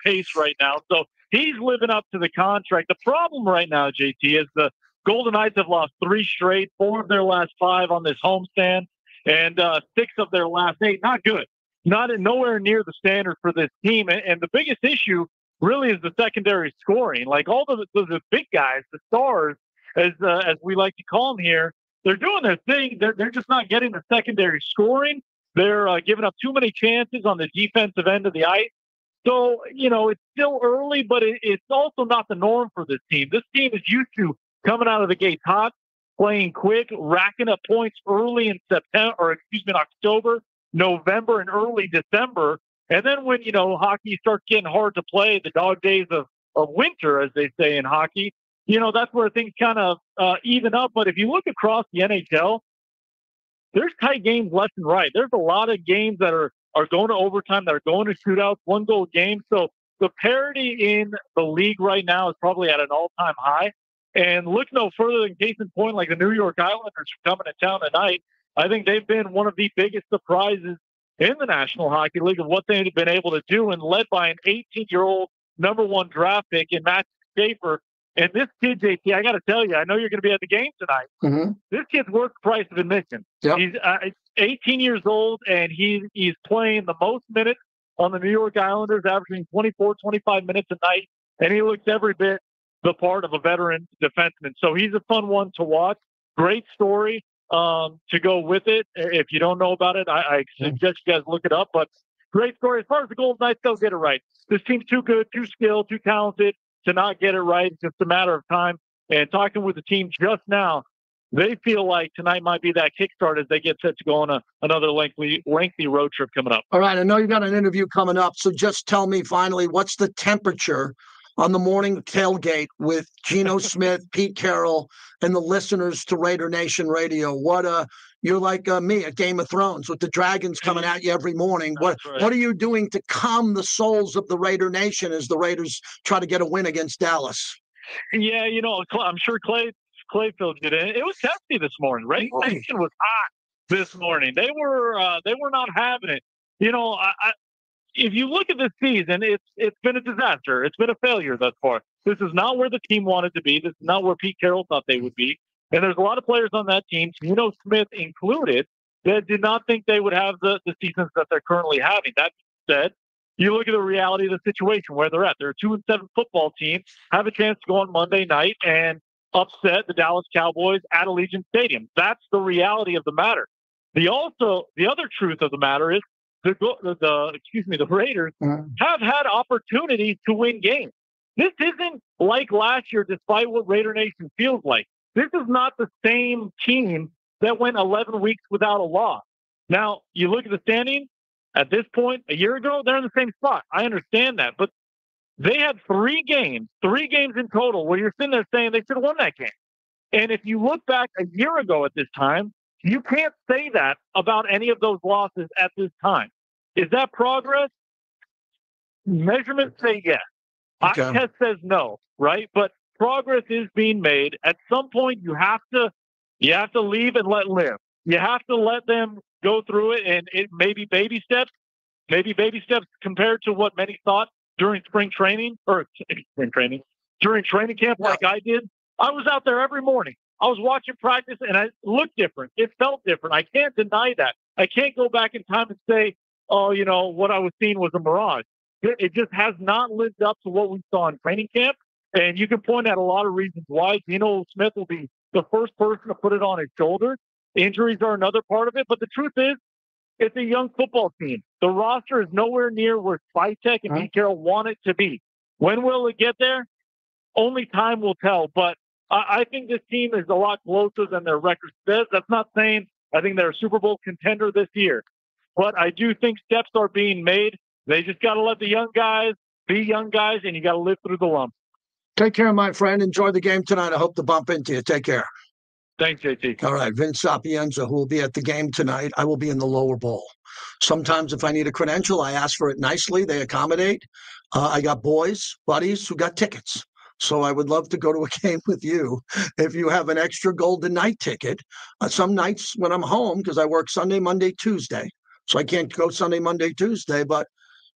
pace right now. So he's living up to the contract. The problem right now, JT, is the Golden Knights have lost 3 straight, 4 of their last 5 on this homestand, and 6 of their last 8. Not good. Nowhere near the standard for this team. And the biggest issue really is the secondary scoring. Like all the big guys, the stars, as we like to call them here, they're doing their thing. They're just not getting the secondary scoring. They're giving up too many chances on the defensive end of the ice. So, you know, it's still early, but it's also not the norm for this team. This team is used to coming out of the gates hot, playing quick, racking up points early in October, November, and early December. And then when, you know, hockey starts getting hard to play, the dog days of winter, as they say in hockey, you know, that's where things kind of even up. But if you look across the NHL, there's tight games left and right. There's a lot of games that are going to overtime, that are going to shootouts, 1-goal games. So the parity in the league right now is probably at an all-time high. And look no further than case in point, like the New York Islanders coming to town tonight. I think they've been one of the biggest surprises in the National Hockey League of what they've been able to do, and led by an 18-year-old number 1 draft pick in Matt Stafford. And this kid, JT, I got to tell you, I know you're going to be at the game tonight. Mm-hmm. This kid's worth the price of admission. Yep. He's 18 years old, and he's playing the most minutes on the New York Islanders, averaging 24, 25 minutes a night, and he looks every bit the part of a veteran defenseman. So he's a fun one to watch. Great story to go with it. If you don't know about it, I suggest you guys look it up. But great story. As far as the Golden Knights go, get it right. This team's too good, too skilled, too talented to not get it right. It's just a matter of time. And talking with the team just now, they feel like tonight might be that kickstart as they get set to go on another lengthy road trip coming up. All right, I know you got an interview coming up, so just tell me finally, what's the temperature on the morning tailgate with Geno Smith, Pete Carroll, and the listeners to Raider Nation Radio? You're like me at Game of Thrones with the dragons coming at you every morning. What are you doing to calm the souls of the Raider Nation as the Raiders try to get a win against Dallas? Yeah, you know, I'm sure Clayfield did it. It was testy this morning. Raider Nation was hot this morning. They were not having it. You know, if you look at this season, it's been a disaster. It's been a failure thus far. This is not where the team wanted to be. This is not where Pete Carroll thought they would be. And there's a lot of players on that team, Geno Smith included, that did not think they would have the seasons that they're currently having. That said, you look at the reality of the situation where they're at. They're a 2-7 football team, have a chance to go on Monday night and upset the Dallas Cowboys at Allegiant Stadium. That's the reality of the matter. The other truth of the matter is the Raiders have had opportunities to win games. This isn't like last year, despite what Raider Nation feels like. This is not the same team that went 11 weeks without a loss. Now, you look at the standings, at this point, a year ago, they're in the same spot. I understand that. But they had 3 games in total, where you're sitting there saying they should have won that game. And if you look back a year ago at this time, you can't say that about any of those losses at this time. Is that progress? Measurements say yes. Okay. Eye test says no, right? But progress is being made. At some point, you have to leave and let live. You have to let them go through it, and it may be baby steps. Maybe baby steps compared to what many thought during during training camp, like I did. I was out there every morning. I was watching practice, and it looked different. It felt different. I can't deny that. I can't go back in time and say, oh, what I was seeing was a mirage. It just has not lived up to what we saw in training camp. And you can point out a lot of reasons why. Geno Smith will be the first person to put it on his shoulders. Injuries are another part of it. But the truth is, it's a young football team. The roster is nowhere near where Spytek and Pete Carroll want it to be. When will it get there? Only time will tell. But I think this team is a lot closer than their record says. That's not saying I think they're a Super Bowl contender this year. But I do think steps are being made. They just got to let the young guys be young guys, and you got to live through the lumps. Take care, my friend. Enjoy the game tonight. I hope to bump into you. Take care. Thanks, JT. All right, Vince Sapienza, who will be at the game tonight. I will be in the lower bowl. Sometimes if I need a credential, I ask for it nicely. They accommodate. I got buddies who got tickets. So I would love to go to a game with you if you have an extra Golden Night ticket. Some nights when I'm home, because I work Sunday, Monday, Tuesday. So I can't go Sunday, Monday, Tuesday. But,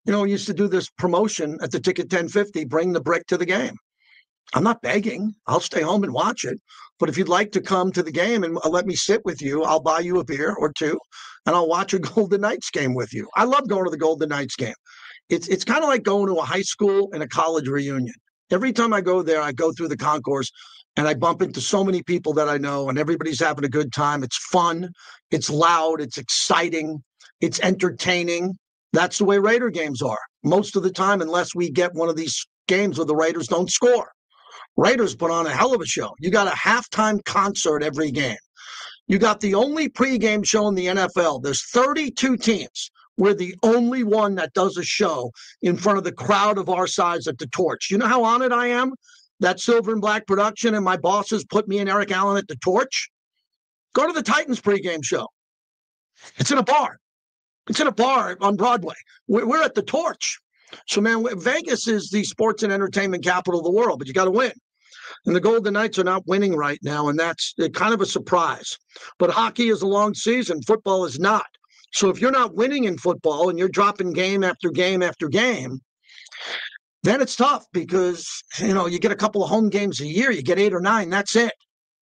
we used to do this promotion at the Ticket 1050, bring the brick to the game. I'm not begging. I'll stay home and watch it. But if you'd like to come to the game and let me sit with you, I'll buy you a beer or two, and I'll watch a Golden Knights game with you. I love going to the Golden Knights game. It's kind of like going to a high school and a college reunion. Every time I go there, I go through the concourse, and I bump into so many people that I know, and everybody's having a good time. It's fun. It's loud. It's exciting. It's entertaining. That's the way Raider games are most of the time, unless we get one of these games where the Raiders don't score. Raiders put on a hell of a show. You got a halftime concert every game. You got the only pregame show in the NFL. There's 32 teams. We're the only one that does a show in front of the crowd of our size at the Torch. You know how honored I am that Silver and Black production and my bosses put me and Eric Allen at the Torch? Go to the Titans pregame show. It's in a bar. It's in a bar on Broadway. We're at the Torch. So, man, Vegas is the sports and entertainment capital of the world, but you got to win. And the Golden Knights are not winning right now, and that's kind of a surprise. But hockey is a long season. Football is not. So if you're not winning in football and you're dropping game after game after game, then it's tough because, you get a couple of home games a year. You get 8 or 9. That's it.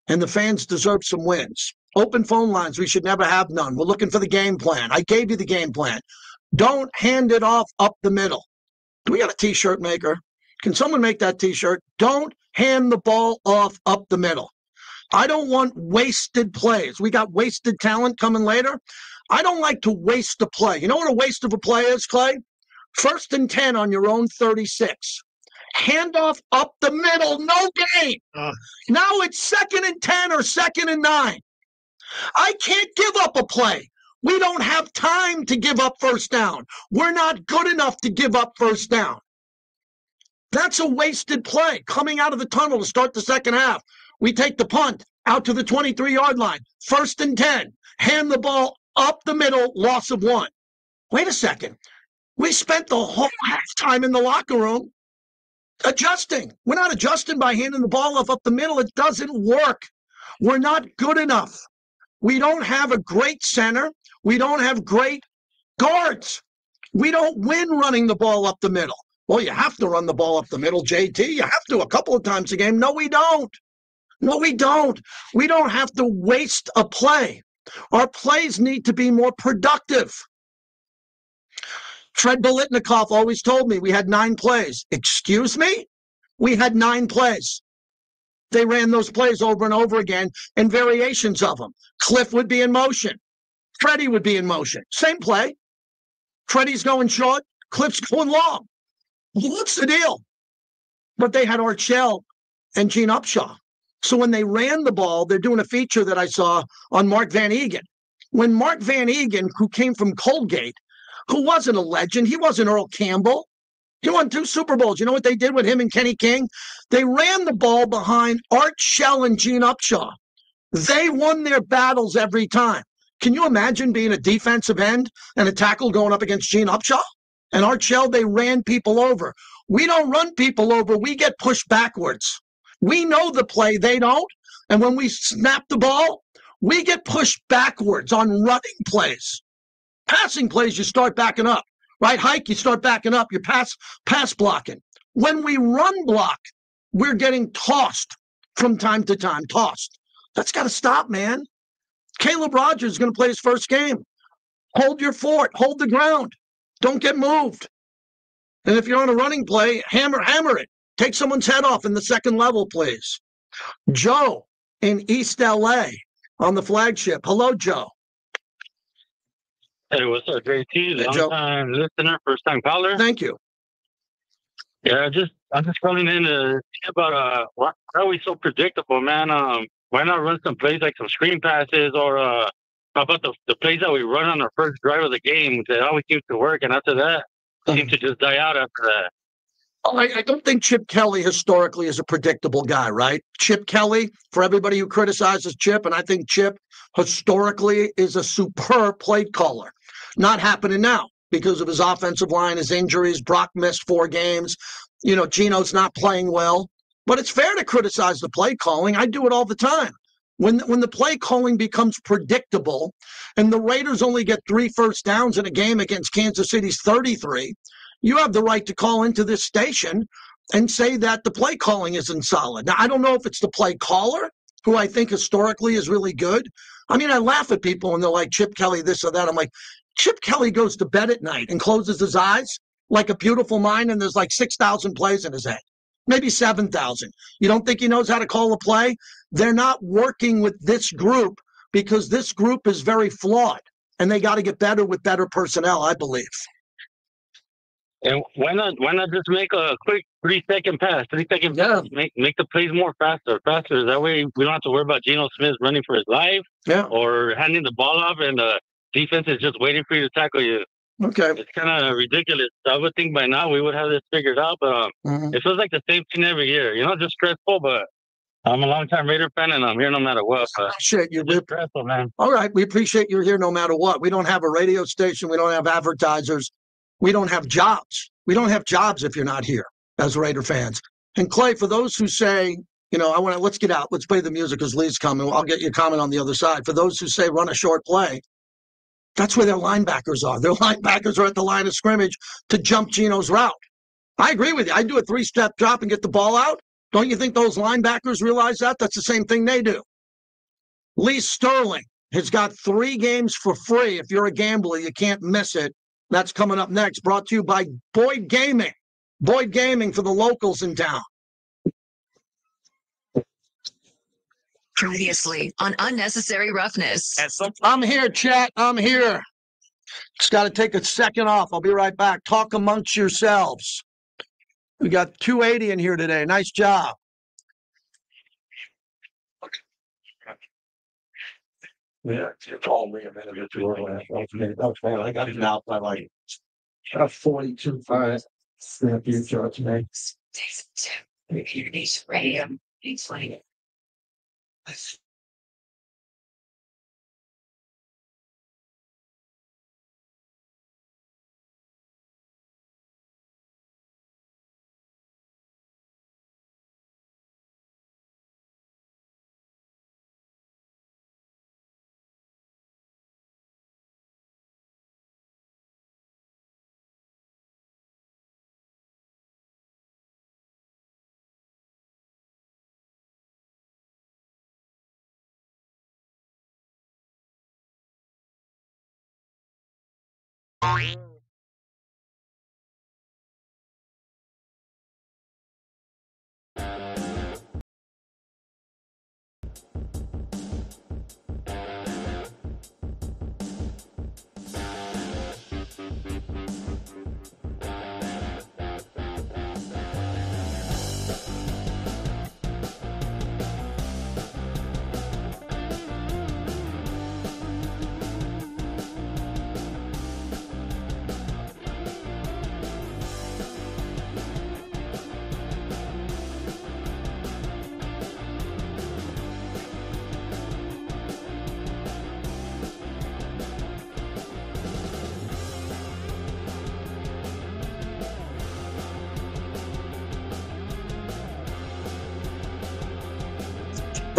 And the fans deserve some wins. Open phone lines. We should never have none. We're looking for the game plan. I gave you the game plan. Don't hand it off up the middle. Do we got a T-shirt maker? Can someone make that T-shirt? Don't hand the ball off up the middle. I don't want wasted plays. We got wasted talent coming later. I don't like to waste a play. You know what a waste of a play is, Clay? 1st and 10 on your own 36. Handoff up the middle, no gain. Now it's 2nd and 10 or 2nd and 9. I can't give up a play. We don't have time to give up first down. We're not good enough to give up first down. That's a wasted play. Coming out of the tunnel to start the second half, we take the punt out to the 23-yard line. 1st and 10. Hand the ball up the middle, loss of 1. Wait a second. We spent the whole halftime in the locker room adjusting. We're not adjusting by handing the ball off up the middle. It doesn't work. We're not good enough. We don't have a great center. We don't have great guards. We don't win running the ball up the middle. Well, you have to run the ball up the middle, JT. You have to a couple of times a game. No, we don't. No, we don't. We don't have to waste a play. Our plays need to be more productive. Fred Biletnikoff always told me we had 9 plays. Excuse me? We had 9 plays. They ran those plays over and over again and variations of them. Cliff would be in motion. Freddie would be in motion. Same play. Freddie's going short. Cliff's going long. What's the deal? but they had Art Shell and Gene Upshaw. So when they ran the ball, they're doing a feature that I saw on Mark Van Egan. When Mark Van Egan, who came from Colgate, who wasn't a legend, he wasn't Earl Campbell. He won 2 Super Bowls. You know what they did with him and Kenny King? They ran the ball behind Art Shell and Gene Upshaw. They won their battles every time. Can you imagine being a defensive end and a tackle going up against Gene Upshaw? And Art Shell, they ran people over. We don't run people over. We get pushed backwards. We know the play. They don't. And when we snap the ball, we get pushed backwards on running plays. Passing plays, you start backing up. Right? Hike, you start backing up. You're pass blocking. When we run block, we're getting tossed from time to time. Tossed. That's got to stop, man. Caleb Rogers is going to play his first game. Hold your fort. Hold the ground. Don't get moved. And if you're on a running play, hammer it. Take someone's head off in the second level, please. Joe in East LA on the flagship. Hello, Joe. Hey, what's up, JT? Long time listener, first time caller. Thank you. Yeah, I'm just calling in to see about why are we so predictable, man? Why not run some plays like some screen passes or how about the plays that we run on our first drive of the game that always seems to work, and after that seem to just die out after that. I don't think Chip Kelly historically is a predictable guy, right? Chip Kelly, for everybody who criticizes Chip, and I think Chip historically is a superb play caller. Not happening now because of his offensive line, his injuries. Brock missed 4 games. You know, Geno's not playing well. But it's fair to criticize the play calling. I do it all the time. When the play calling becomes predictable and the Raiders only get 3 first downs in a game against Kansas City's 33, you have the right to call into this station and say that the play calling isn't solid. Now, I don't know if it's the play caller, who I think historically is really good. I mean, I laugh at people when they're like, Chip Kelly, this or that. I'm like, Chip Kelly goes to bed at night and closes his eyes like a beautiful mind, and there's like 6,000 plays in his head, maybe 7,000. You don't think he knows how to call a play? They're not working with this group because this group is very flawed, and they got to get better with better personnel, I believe. And why not just make a quick 3-second pass? 3-second pass. Make the plays more faster. That way we don't have to worry about Geno Smith running for his life or handing the ball off and the defense is just waiting for you to tackle you. Okay. It's kind of ridiculous. I would think by now we would have this figured out, but it feels like the same thing every year. You know, just stressful, but I'm a longtime Raider fan and I'm here no matter what. Appreciate you. Stressful, man. All right. We appreciate you're here no matter what. We don't have a radio station. We don't have advertisers. We don't have jobs. We don't have jobs if you're not here as Raider fans. And Clay, for those who say, you know, let's get out. Let's play the music because Lee's coming. I'll get your comment on the other side. For those who say run a short play, that's where their linebackers are. Their linebackers are at the line of scrimmage to jump Geno's route. I agree with you. I do a 3-step drop and get the ball out. Don't you think those linebackers realize that? That's the same thing they do. Lee Sterling has got 3 games for free. If you're a gambler, you can't miss it. That's coming up next, brought to you by Boyd Gaming. Boyd Gaming for the locals in town. Previously on Unnecessary Roughness. I'm here, chat. I'm here. Just got to take a second off. I'll be right back. Talk amongst yourselves. We got 280 in here today. Nice job. Yeah, you called me a minute or two earlier. Man, I got it out by like 42. Snap your charge, man. Radio.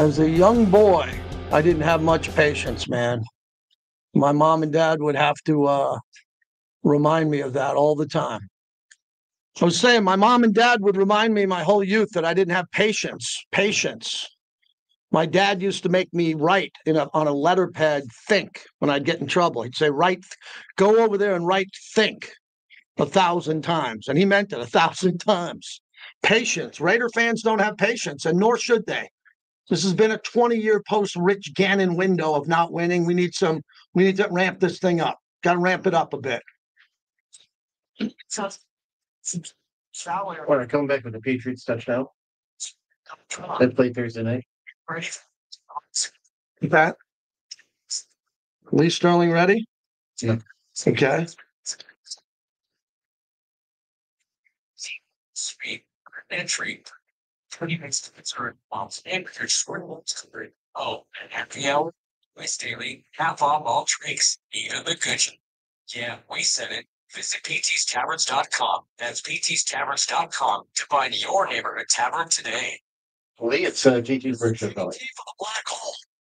As a young boy, I didn't have much patience, man. My mom and dad would have to remind me of that all the time. I was saying my mom and dad would remind me my whole youth that I didn't have patience. Patience. My dad used to make me write on a letter pad, think, when I'd get in trouble. He'd say, write, go over there and write think 1,000 times. And he meant it 1,000 times. Patience. Raider fans don't have patience, and nor should they. This has been a 20-year post-Rich Gannon window of not winning. We need to ramp this thing up. Got to ramp it up a bit. All right, coming back with the Patriots touchdown. They play Thursday night. Pat? Lee Sterling ready? Yeah. Okay. Sweet entry. 30 minutes to concern moms and your scoring moms covered. Oh, and happy hour. Twice daily, half off all drinks, even the cushion. Yeah, we said it. Visit ptstaverns.com. That's ptstaverns.com to find your neighborhood tavern today. Lee, it's JT's Brick Show calling.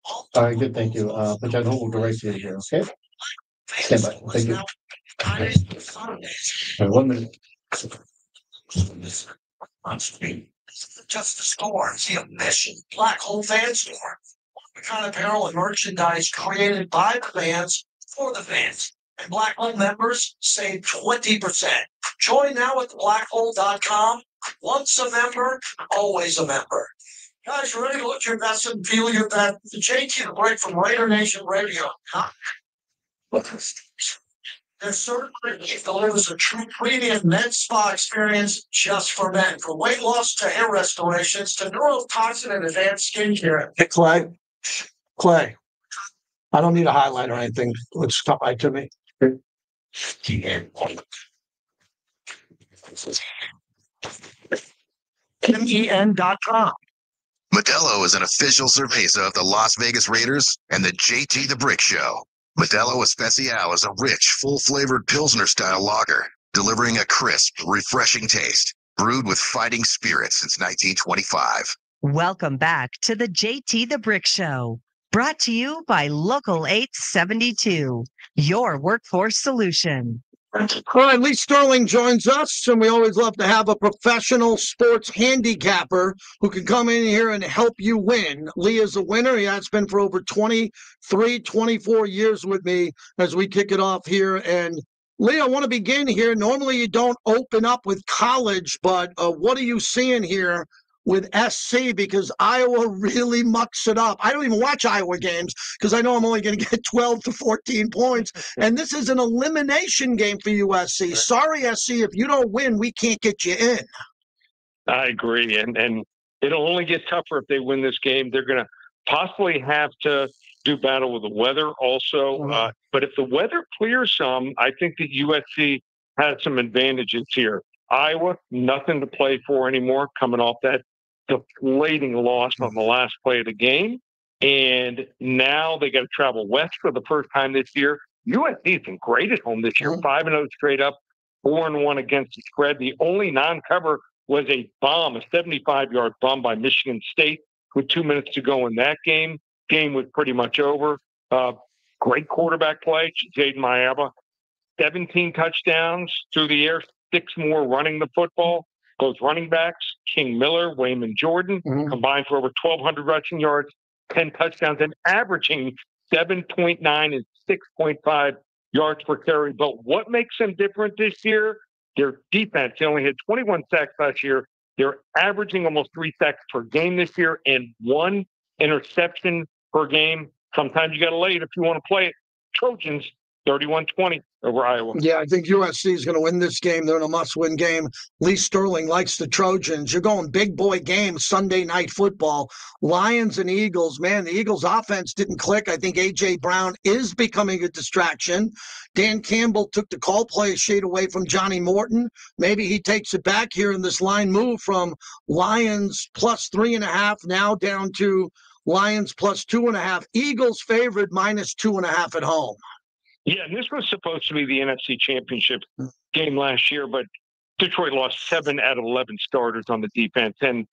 All right, good, thank you. Put you on hold, we'll go right to you here, okay? Stand by, thank you. All right, 1 minute. Just the store. See a mission. Black Hole Fan Store. The kind of apparel and merchandise created by the fans for the fans. And Black Hole members save 20%. Join now at blackhole.com. Once a member, always a member. Guys, ready to look your best and feel your best? The JT the Break from Raider Nation Radio. Their certified delivers a true premium men's spa experience just for men. From weight loss to hair restorations to neurotoxin and advanced skincare. Hey, Clay, I don't need a highlight or anything. Let's come right to me. MEN.com. Modelo is an official cerveza of the Las Vegas Raiders and the JT the Brick Show. Modelo Especial is a rich, full-flavored Pilsner-style lager, delivering a crisp, refreshing taste, brewed with fighting spirit since 1925. Welcome back to the JT the Brick Show, brought to you by Local 872, your workforce solution. All right, Lee Sterling joins us, and we always love to have a professional sports handicapper who can come in here and help you win. Lee is a winner. He has been for over 23, 24 years with me as we kick it off here. And Lee, I want to begin here. Normally you don't open up with college, but what are you seeing here with SC? Because Iowa really mucks it up. I don't even watch Iowa games because I know I'm only going to get 12 to 14 points. And this is an elimination game for USC. Sorry, SC, if you don't win, we can't get you in. I agree. And it'll only get tougher if they win this game. They're going to possibly have to do battle with the weather also. But if the weather clears some, I think that USC has some advantages here. Iowa, nothing to play for anymore, coming off that deflating loss on the last play of the game. And now they got to travel west for the first time this year. USC has been great at home this year, 5-0 straight up, 4-1 against the spread. The only non-cover was a 75-yard bomb by Michigan State with 2 minutes to go in that game. Game was pretty much over. Great quarterback play, Jaden Mayaba. 17 touchdowns through the air, 6 more running the football. Those running backs, King Miller, Wayman Jordan, combined for over 1,200 rushing yards, 10 touchdowns, and averaging 7.9 and 6.5 yards per carry. But what makes them different this year? Their defense. They only had 21 sacks last year. They're averaging almost 3 sacks per game this year and 1 interception per game. Sometimes you got to lay it if you want to play it. Trojans, 31-20 over Iowa. Yeah, I think USC is going to win this game. They're in a must-win game. Lee Sterling likes the Trojans. You're going big boy game, Sunday night football. Lions and Eagles. Man, the Eagles' offense didn't click. I think A.J. Brown is becoming a distraction. Dan Campbell took the call play a shade away from Johnny Morton. Maybe he takes it back here in this line move from Lions plus 3.5 now down to Lions plus 2.5. Eagles favored minus 2.5 at home. Yeah, and this was supposed to be the NFC Championship game last year, but Detroit lost 7 out of 11 starters on the defense. And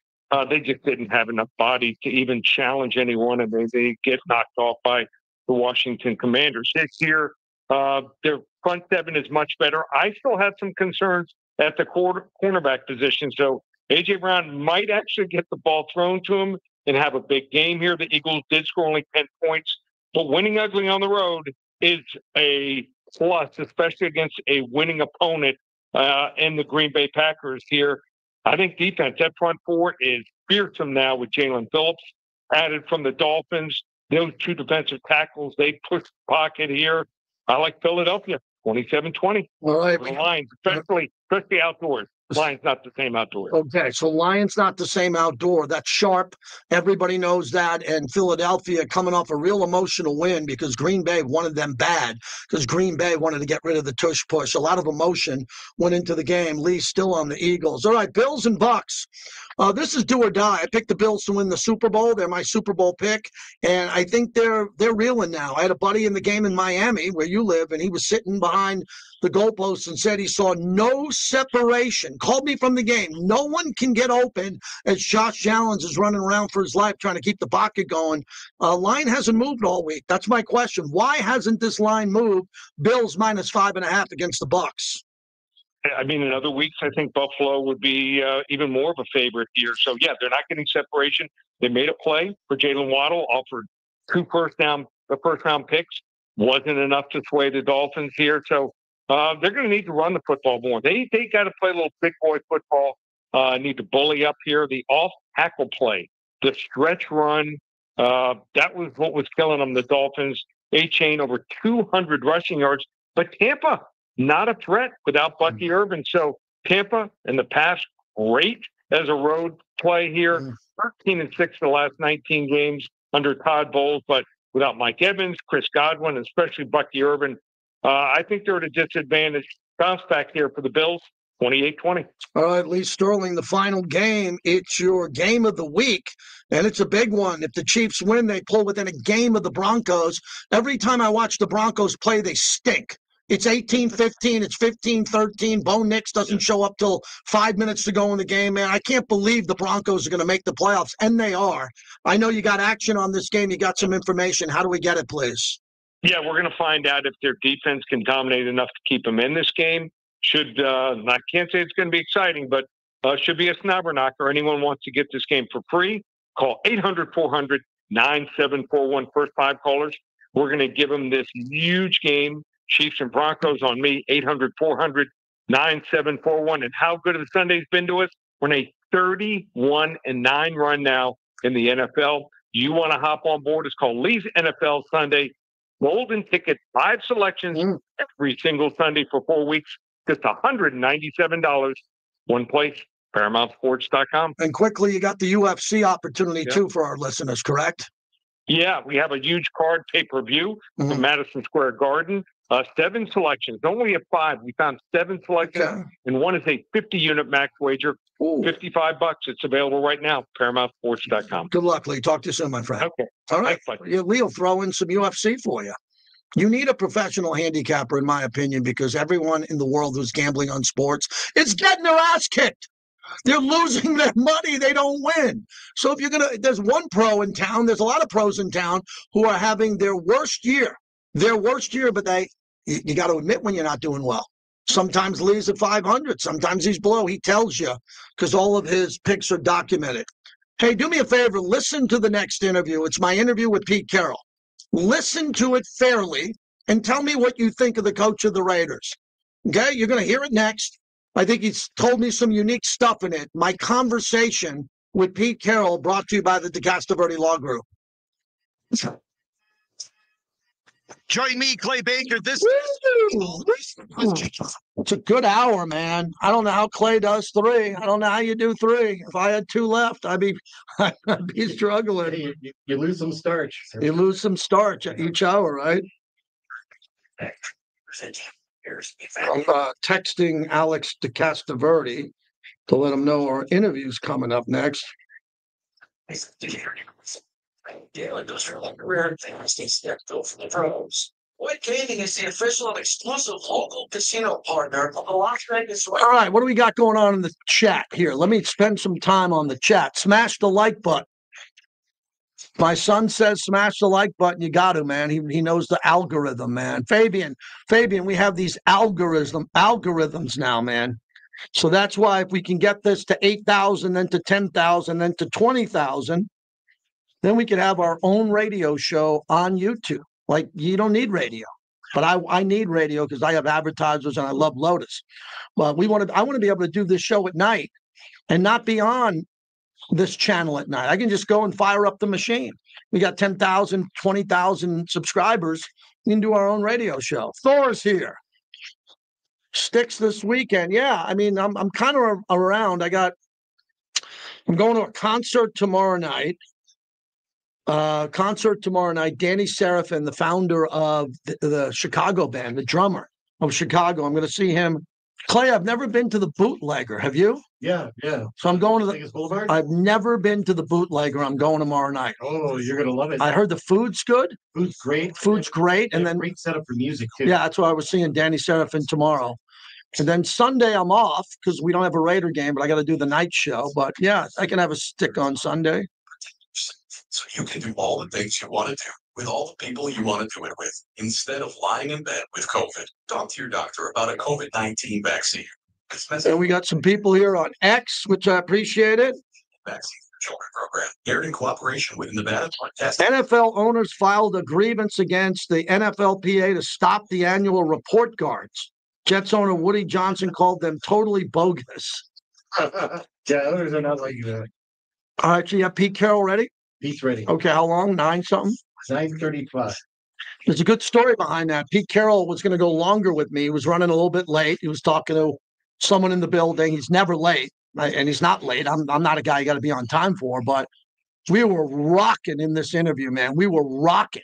They just didn't have enough body to even challenge anyone, and they get knocked off by the Washington Commanders. This year, their front seven is much better. I still have some concerns at the cornerback position. So A.J. Brown might actually get the ball thrown to him and have a big game here. The Eagles did score only 10 points, but winning ugly on the road is a plus, especially against a winning opponent in the Green Bay Packers here. I think defense, that front four is fearsome now with Jalen Phillips added from the Dolphins. Those two defensive tackles, they push the pocket here. I like Philadelphia, 27-20. All right. The Lions, especially outdoors. Lions not the same outdoors. Okay, so Lions not the same outdoor. That's sharp. Everybody knows that. And Philadelphia coming off a real emotional win because Green Bay wanted them bad because Green Bay wanted to get rid of the tush push. A lot of emotion went into the game. Lee still on the Eagles. All right, Bills and Bucks. This is do or die. I picked the Bills to win the Super Bowl. They're my Super Bowl pick, and I think they're reeling now. I had a buddy in the game in Miami where you live, and he was sitting behind the goalposts and said he saw no separation. Called me from the game. No one can get open as Josh Allen is running around for his life trying to keep the pocket going. Line hasn't moved all week. That's my question. Why hasn't this line moved? Bills minus 5.5 against the Bucks. I mean, in other weeks, I think Buffalo would be even more of a favorite here. So, yeah, they're not getting separation. They made a play for Jalen Waddle, offered 2 first-round picks. Wasn't enough to sway the Dolphins here. So they're going to need to run the football more. They got to play a little big boy football, need to bully up here. The off-tackle play, the stretch run, that was what was killing them, the Dolphins. A-Chain over 200 rushing yards. But Tampa, not a threat without Bucky Irvin. So Tampa in the past, great as a road play here. 13-6 the last 19 games under Todd Bowles, but without Mike Evans, Chris Godwin, especially Bucky Irvin, I think they're at a disadvantage. Bounce back here for the Bills, 28-20. All right, Lee Sterling, the final game. It's your game of the week, and it's a big one. If the Chiefs win, they pull within a game of the Broncos. Every time I watch the Broncos play, they stink. It's 18-15. It's 15-13. Bo Nix doesn't show up till 5 minutes to go in the game, man. I can't believe the Broncos are going to make the playoffs, and they are. I know you got action on this game. You got some information. How do we get it, please? Yeah, we're going to find out if their defense can dominate enough to keep them in this game. I can't say it's going to be exciting, but should be a snobber knocker. Anyone wants to get this game for free, call 800-400-9741. First 5 callers. We're going to give them this huge game. Chiefs and Broncos on me, 800-400-9741. And how good have the Sundays been to us? We're in a 31-9 run now in the NFL. You want to hop on board? It's called Lee's NFL Sunday. Golden ticket, 5 selections every single Sunday for 4 weeks. Just $197. One place, ParamountSports.com. And quickly, you got the UFC opportunity, too, for our listeners, correct? Yeah, we have a huge card pay-per-view from Madison Square Garden. 7 selections, only at 5. We found 7 selections, and one is a 50-unit max wager, $55. It's available right now, ParamountSports.com. Good luck, Lee. Talk to you soon, my friend. Okay. All right. Yeah, Lee will throw in some UFC for you. You need a professional handicapper, in my opinion, because everyone in the world who's gambling on sports is getting their ass kicked. They're losing their money. They don't win. So if you're going to, there's one pro in town. There's a lot of pros in town who are having their worst year. But you got to admit when you're not doing well. Sometimes Lee's at 500. Sometimes he's below. He tells you because all of his picks are documented. Hey, do me a favor. Listen to the next interview. It's my interview with Pete Carroll. Listen to it fairly and tell me what you think of the coach of the Raiders. Okay? You're going to hear it next. I think he's told me some unique stuff in it. My conversation with Pete Carroll brought to you by the DeCastroverde Law Group. Join me, Clay Baker. It's a good hour, man. I don't know how Clay does 3. I don't know how you do 3. If I had 2 left, I'd be struggling. You lose some starch. You lose some starch at each hour, right? I'm texting Alex DeCastroverde to let him know our interview's coming up next. Boyd Gaming is the official and exclusive local casino partner of the Las Vegas Raiders. All right, what do we got going on in the chat here? Let me spend some time on the chat. Smash the like button. My son says smash the like button. You got to, man. He knows the algorithm, man. Fabian, we have these algorithms now, man. So that's why if we can get this to 8,000, then to 10,000, then to 20,000, then we could have our own radio show on YouTube. Like, you don't need radio, but I need radio because I have advertisers and I love Lotus. But I want to be able to do this show at night and not be on this channel at night. I can just go and fire up the machine. We got 10,000, 20,000 subscribers. We can do our own radio show. Thor's here. Sticks this weekend. Yeah, I mean, I'm kind of around. I'm going to a concert tomorrow night. Danny Serafin, the founder of the Chicago band, the drummer of Chicago. I'm going to see him. Clay, I've never been to the Bootlegger. Have you? Yeah. So I'm going to the Boulevard? I've never been to the Bootlegger. I'm going tomorrow night. Oh, you're going to love it. I heard the food's good. Food's great. And then great setup for music, too. Yeah, that's why I was seeing Danny Serafin tomorrow. And then Sunday I'm off because we don't have a Raider game, but I got to do the night show. But yeah, I can have a stick on Sunday. So you can do all the things you want to do with all the people you want to do it with. Instead of lying in bed with COVID, talk to your doctor about a COVID-19 vaccine. And we got some people here on X, which I appreciate it. Vaccine for Children program, aired in cooperation with Nevada Test. NFL owners filed a grievance against the NFLPA to stop the annual report cards. Jets owner Woody Johnson called them totally bogus. Yeah, owners are not like that. All right, so you have Pete Carroll ready? Pete's ready. Okay, how long? 9 something? 9:35. There's a good story behind that. Pete Carroll was going to go longer with me. He was running a little bit late. He was talking to someone in the building. He's never late, and he's not late. I'm not a guy you got to be on time for, but we were rocking in this interview, man. We were rocking.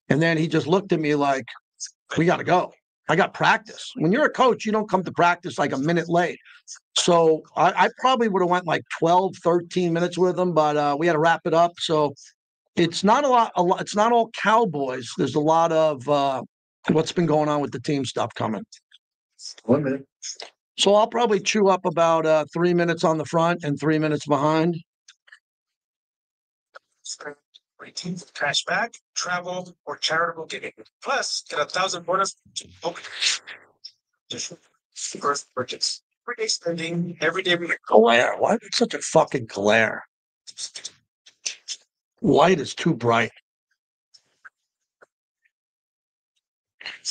And then he just looked at me like, we got to go. I got practice. When you're a coach, you don't come to practice like a minute late. So I probably would have went like 12, 13 minutes with him, but we had to wrap it up. So it's not a lot. It's not all Cowboys. There's a lot of what's been going on with the team stuff coming. 1 minute. So I'll probably chew up about 3 minutes on the front and 3 minutes behind. Cash back, travel, or charitable giving. Plus, get 1,000 bonus. First purchase. Everyday spending, everyday glare. Why is it such a fucking glare? Light is too bright.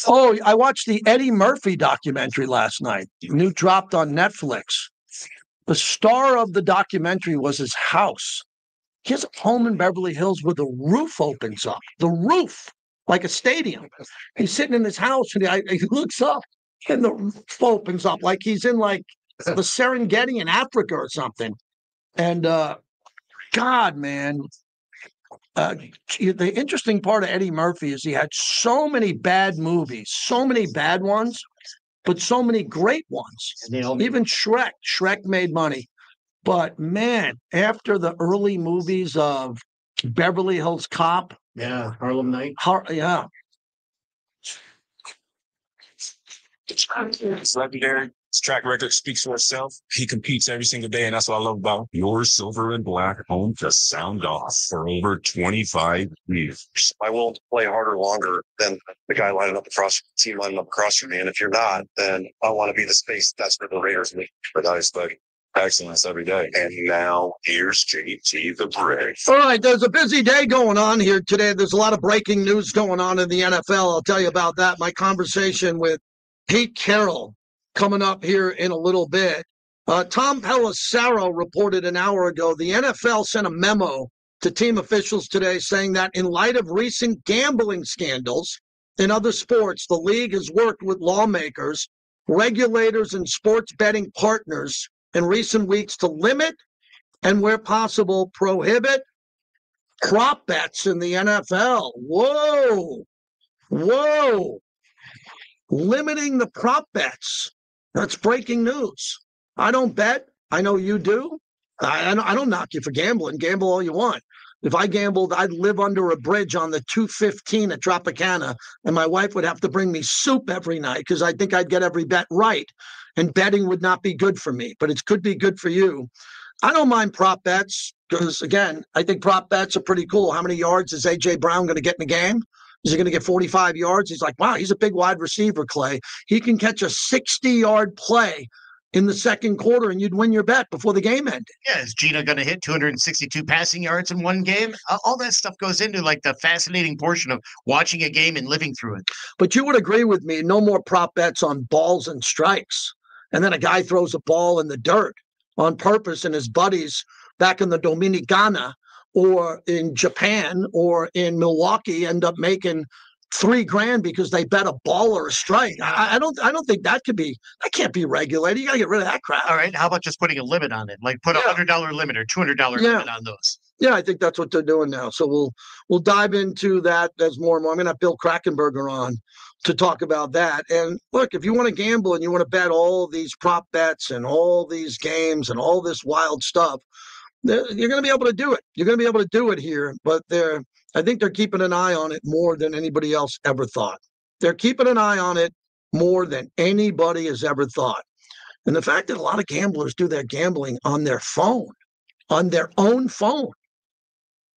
Oh, I watched the Eddie Murphy documentary last night. New dropped on Netflix. The star of the documentary was his house. He has a home in Beverly Hills where the roof opens up. The roof, like a stadium. He's sitting in his house and he looks up and the roof opens up like he's in like the Serengeti in Africa or something. And God, man, the interesting part of Eddie Murphy is he had so many bad movies, so many bad ones, but so many great ones. Even Shrek. Shrek made money. But, man, after the early movies of Beverly Hills Cop. Yeah, Harlem Night. Yeah. It's legendary. His track record speaks for itself. He competes every single day, and that's what I love about him. Your silver and black home to sound off for over 25 years. I will play harder longer than the guy lining up across, team lining up across from me. And if you're not, then I want to be the space. That's where the Raiders meet for guys like excellence every day. And now here's JT the Brick. All right, there's a busy day going on here today. There's a lot of breaking news going on in the NFL. I'll tell you about that. My conversation with Pete Carroll coming up here in a little bit. Tom Pelissero reported an hour ago the NFL sent a memo to team officials today saying that in light of recent gambling scandals in other sports, the league has worked with lawmakers, regulators, and sports betting partners in recent weeks to limit and, where possible, prohibit prop bets in the NFL. Whoa. Limiting the prop bets. That's breaking news. I don't bet. I know you do. I don't knock you for gambling. Gamble all you want. If I gambled, I'd live under a bridge on the 215 at Tropicana, and my wife would have to bring me soup every night because I think I'd get every bet right. And betting would not be good for me, but it could be good for you. I don't mind prop bets because, again, I think prop bets are pretty cool. How many yards is A.J. Brown going to get in the game? Is he going to get 45 yards? He's like, wow, he's a big wide receiver, Clay. He can catch a 60-yard play in the second quarter, and you'd win your bet before the game ended. Yeah, is Gino going to hit 262 passing yards in one game? All that stuff goes into like the fascinating portion of watching a game and living through it. But you would agree with me, no more prop bets on balls and strikes. And then a guy throws a ball in the dirt on purpose, and his buddies back in the Dominicana or in Japan or in Milwaukee end up making $3,000 because they bet a ball or a strike. I don't think that can't be regulated. You got to get rid of that crap. All right. How about just putting a limit on it? Like put a $100 limit or $200 limit on those. Yeah, I think that's what they're doing now. So we'll dive into that as more and more. I'm going to have Bill Krakenberger on to talk about that. And look, if you want to gamble and you want to bet all these prop bets and all these games and all this wild stuff, you're going to be able to do it. You're going to be able to do it here. But I think they're keeping an eye on it more than anybody else ever thought. They're keeping an eye on it more than anybody has ever thought. And the fact that a lot of gamblers do their gambling on their phone, on their own phone.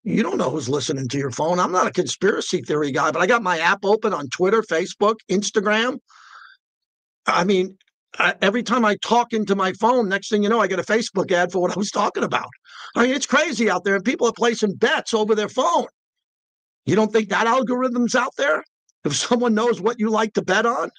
You don't know who's listening to your phone. I'm not a conspiracy theory guy, but I got my app open on Twitter, Facebook, Instagram. I mean, every time I talk into my phone, next thing you know, I get a Facebook ad for what I was talking about. I mean, it's crazy out there, and people are placing bets over their phone. You don't think that algorithm's out there? If someone knows what you like to bet on?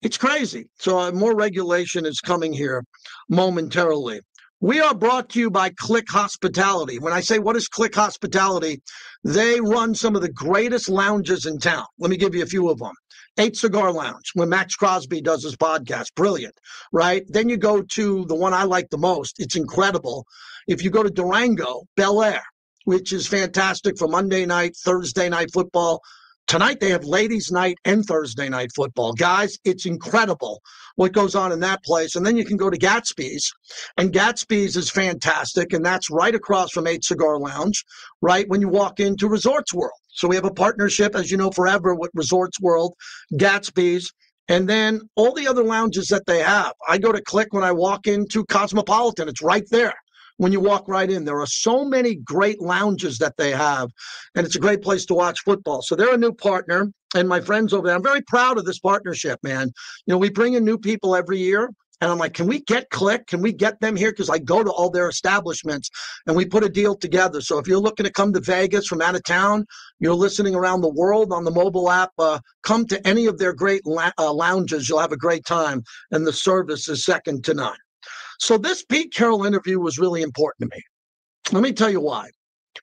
It's crazy. So more regulation is coming here momentarily. We are brought to you by Click Hospitality. When I say what is Click Hospitality, they run some of the greatest lounges in town. Let me give you a few of them. 8 Cigar Lounge, where Max Crosby does his podcast. Brilliant, right? Then you go to the one I like the most. It's incredible. If you go to Durango, Bel Air, which is fantastic for Monday night, Thursday night football. Tonight they have ladies' night and Thursday night football. Guys, it's incredible what goes on in that place. And then you can go to Gatsby's, and Gatsby's is fantastic, and that's right across from 8 Cigar Lounge, right when you walk into Resorts World. So we have a partnership, as you know, forever with Resorts World, Gatsby's, and then all the other lounges that they have. I go to Click when I walk into Cosmopolitan. It's right there. When you walk right in, there are so many great lounges that they have, and it's a great place to watch football. So they're a new partner, and my friends over there, I'm very proud of this partnership, man. You know, we bring in new people every year, and I'm like, can we get Click? Can we get them here? Because I go to all their establishments, and we put a deal together. So if you're looking to come to Vegas from out of town, you're listening around the world on the mobile app, come to any of their great lounges. You'll have a great time, and the service is second to none. So this Pete Carroll interview was really important to me. Let me tell you why.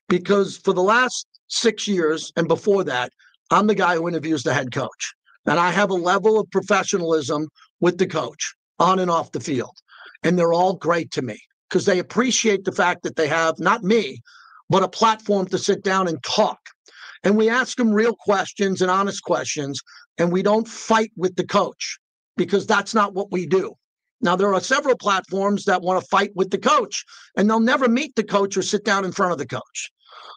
Because for the last 6 years and before that, I'm the guy who interviews the head coach. And I have a level of professionalism with the coach on and off the field. And they're all great to me because they appreciate the fact that they have, not me, but a platform to sit down and talk. And we ask them real questions and honest questions, and we don't fight with the coach because that's not what we do. Now, there are several platforms that want to fight with the coach, and they'll never meet the coach or sit down in front of the coach.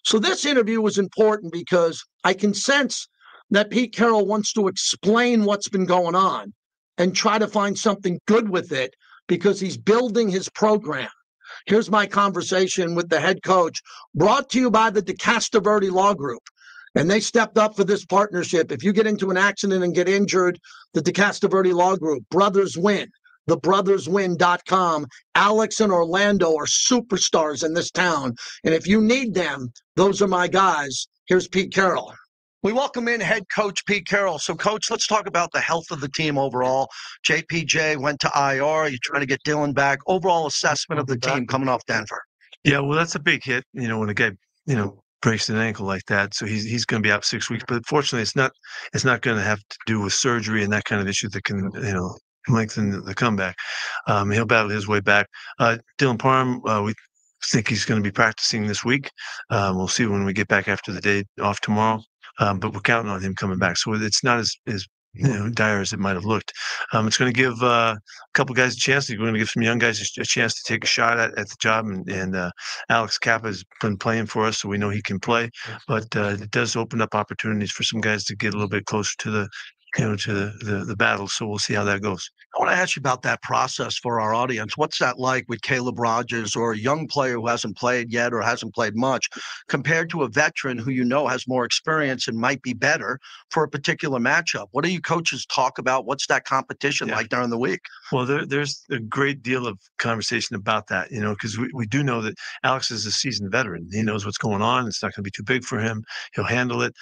So this interview was important because I can sense that Pete Carroll wants to explain what's been going on and try to find something good with it because he's building his program. Here's my conversation with the head coach, brought to you by the DeCastroverde Law Group. And they stepped up for this partnership. If you get into an accident and get injured, the DeCastroverde Law Group, brothers win. TheBrothersWin.com. Alex and Orlando are superstars in this town. And if you need them, those are my guys. Here's Pete Carroll. We welcome in head coach Pete Carroll. So, Coach, let's talk about the health of the team overall. JPJ went to IR. You're trying to get Dylan back. Overall assessment of the team coming off Denver. Yeah, well, that's a big hit, when a guy, breaks an ankle like that. So he's going to be out 6 weeks. But fortunately, it's not going to have to do with surgery and that kind of issue that can, lengthen the comeback. He'll battle his way back. Dylan Parham, we think he's going to be practicing this week. We'll see when we get back after the day off tomorrow. But we're counting on him coming back. So it's not as dire as it might have looked. It's going to give a couple guys a chance. We're going to give some young guys a chance to take a shot at the job. And Alex Kappa has been playing for us, so we know he can play. But it does open up opportunities for some guys to get a little bit closer to the battle. So we'll see how that goes. I want to ask you about that process for our audience. What's that like with Caleb Rogers or a young player who hasn't played yet or hasn't played much compared to a veteran who has more experience and might be better for a particular matchup? What do you coaches talk about? What's that competition like during the week? Well, there's a great deal of conversation about that, because we do know that Alex is a seasoned veteran. He knows what's going on. It's not going to be too big for him. He'll handle it.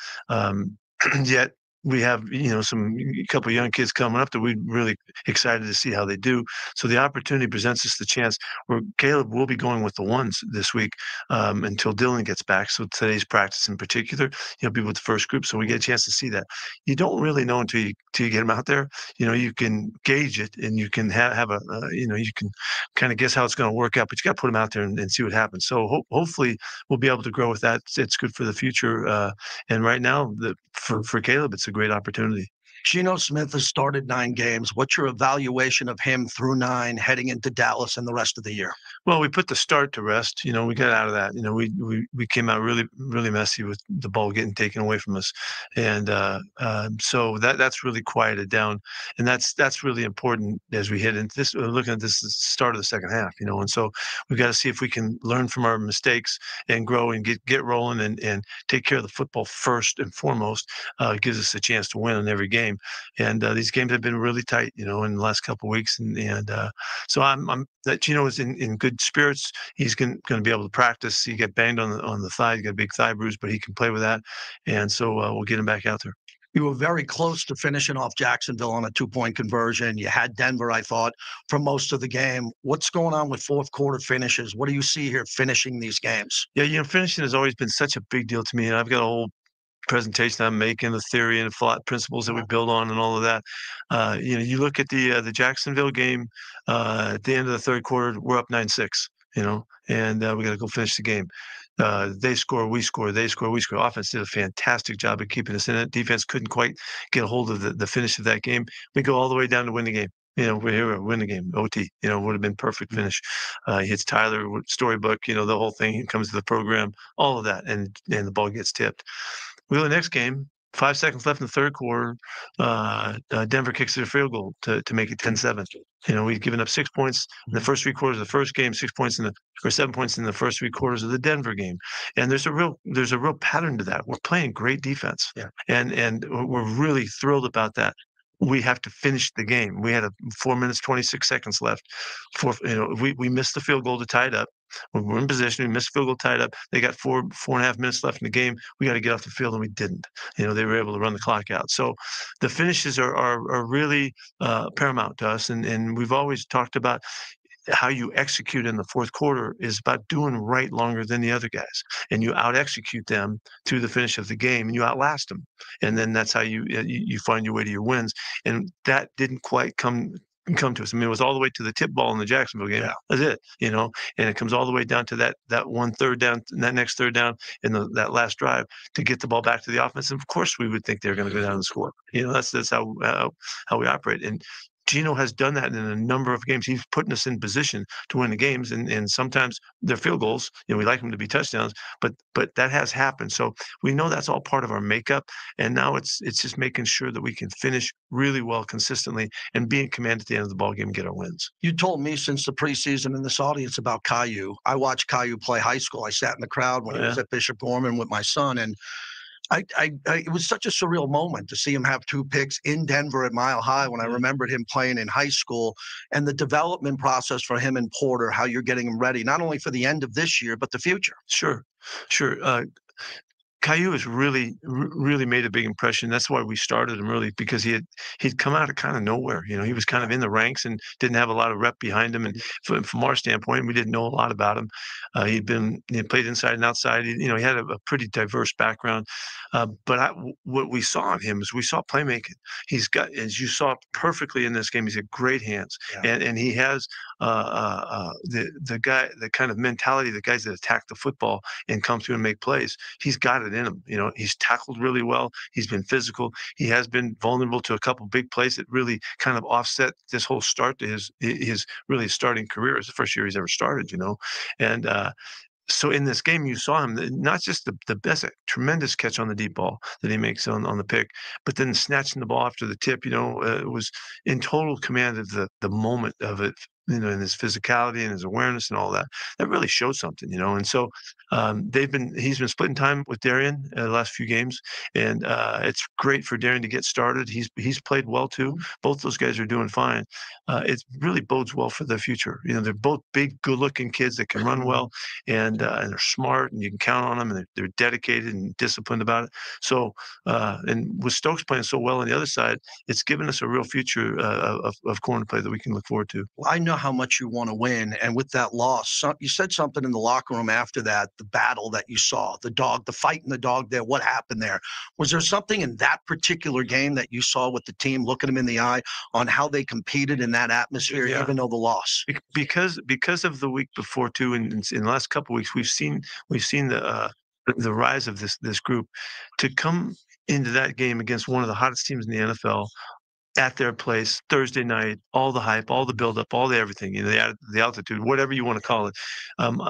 Yet we have, a couple of young kids coming up that we're really excited to see how they do. So the opportunity presents us the chance where Caleb will be going with the ones this week until Dylan gets back. So today's practice in particular, he'll be with the first group. So we get a chance to see that. You don't really know until you get him out there. You can gauge it and you can have you can kind of guess how it's going to work out, but you got to put him out there and see what happens. So hopefully we'll be able to grow with that. It's good for the future. And right now, for Caleb, it's a great opportunity. Geno Smith has started 9 games. What's your evaluation of him through 9 heading into Dallas and the rest of the year? Well, we put the start to rest. We got out of that. We came out really, really messy with the ball getting taken away from us. And so that's really quieted down. And that's really important as we head into this, looking at this start of the second half, And so we've got to see if we can learn from our mistakes and grow and get rolling and take care of the football first and foremost. Gives us a chance to win in every game. And these games have been really tight, in the last couple of weeks. And so I'm that Geno is in good spirits. He's going to be able to practice. He got banged on the thigh. He got a big thigh bruise, but he can play with that. And so we'll get him back out there. You were very close to finishing off Jacksonville on a 2-point conversion. You had Denver, I thought, for most of the game. What's going on with fourth quarter finishes? What do you see here finishing these games? Yeah, finishing has always been such a big deal to me. And I've got a whole presentation I'm making, the theory and the principles that we build on and all of that. You look at the Jacksonville game at the end of the third quarter, we're up 9-6, and we got to go finish the game. They score, we score, they score, we score. Offense did a fantastic job of keeping us in it. Defense couldn't quite get a hold of the finish of that game. We go all the way down to win the game. We're here to win the game. OT, would have been perfect finish. He hits Tyler, storybook, the whole thing. He comes to the program, all of that, and the ball gets tipped. We go to the next game, 5 seconds left in the third quarter. Denver kicks their field goal to make it 10-7. We've given up 6 points in the first 3 quarters of the first game, 7 points in the first 3 quarters of the Denver game. And there's a real pattern to that. We're playing great defense. Yeah. And we're really thrilled about that. We have to finish the game. We had 4 minutes, 26 seconds left. We missed the field goal to tie it up. When we're in position, we missed field goal, tied up. They got 4.5 minutes left in the game. We got to get off the field, and we didn't. They were able to run the clock out. So the finishes are really paramount to us. And we've always talked about how you execute in the fourth quarter is about doing right longer than the other guys, and you out execute them to the finish of the game, and you outlast them, and then that's how you find your way to your wins. And that didn't quite come to us. I mean, it was all the way to the tip ball in the Jacksonville game. Yeah. That's it, and it comes all the way down to that one third down, that next third down in that last drive to get the ball back to the offense. And of course, we would think they're going to go down and score. That's how we operate. And Geno has done that in a number of games. He's putting us in position to win the games, and sometimes they're field goals. We like them to be touchdowns, but that has happened. So we know that's all part of our makeup, and now it's just making sure that we can finish really well consistently and be in command at the end of the ball game and get our wins. You told me since the preseason in this audience about Caillou. I watched Caillou play high school. I sat in the crowd when he was at Bishop Gorman with my son, and it was such a surreal moment to see him have 2 picks in Denver at Mile High when I remembered him playing in high school, and the development process for him and Porter, how you're getting him ready, not only for the end of this year, but the future. Sure. Caillou has really made a big impression. That's why we started him really, because he'd come out of kind of nowhere. He was kind of in the ranks and didn't have a lot of rep behind him. And from our standpoint, we didn't know a lot about him. He played inside and outside. He had a pretty diverse background. But what we saw in him is we saw playmaking. He's got, as you saw perfectly in this game, he's got great hands, and he has the kind of mentality, the guys that attack the football and come through and make plays. He's got it it in him. He's tackled really well. He's been physical. He has been vulnerable to a couple big plays that really kind of offset this whole start to his really starting career. It's the first year he's ever started, and so in this game, you saw him not just the best, tremendous catch on the deep ball that he makes on the pick, but then snatching the ball after the tip. Was in total command of the moment of it. In his physicality and his awareness and all that. That really showed something. And so he's been splitting time with Darian the last few games, and it's great for Darian to get started. He's played well too. Both those guys are doing fine. It really bodes well for the future. They're both big, good-looking kids that can run well, and they're smart, and you can count on them, and they're dedicated and disciplined about it. So, and with Stokes playing so well on the other side, it's given us a real future of corner play that we can look forward to. Well, I know how much you want to win, and with that loss, you said something in the locker room after that, the battle that you saw, the fight in the dog there, what happened there? Was there something in that particular game that you saw with the team, looking them in the eye on how they competed in that atmosphere, even though the loss? Because of the week before too, in the last couple of weeks, we've seen the rise of this group to come into that game against one of the hottest teams in the NFL. At their place Thursday night, all the hype, all the buildup, all the everything, the altitude, whatever you want to call it.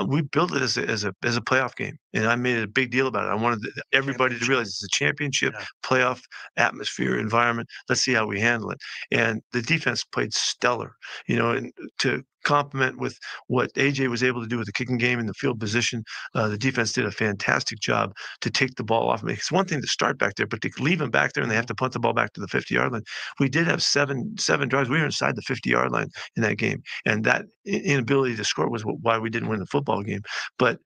We built it as a playoff game, and I made a big deal about it. I wanted everybody to realize it's a championship playoff atmosphere environment. Let's see how we handle it. And the defense played stellar, and to complement with what AJ was able to do with the kicking game and the field position. The defense did a fantastic job to take the ball off. It's one thing to start back there, but to leave them back there and they have to punt the ball back to the 50-yard line. We did have seven drives. We were inside the 50-yard line in that game, and that inability to score was why we didn't win the football game. But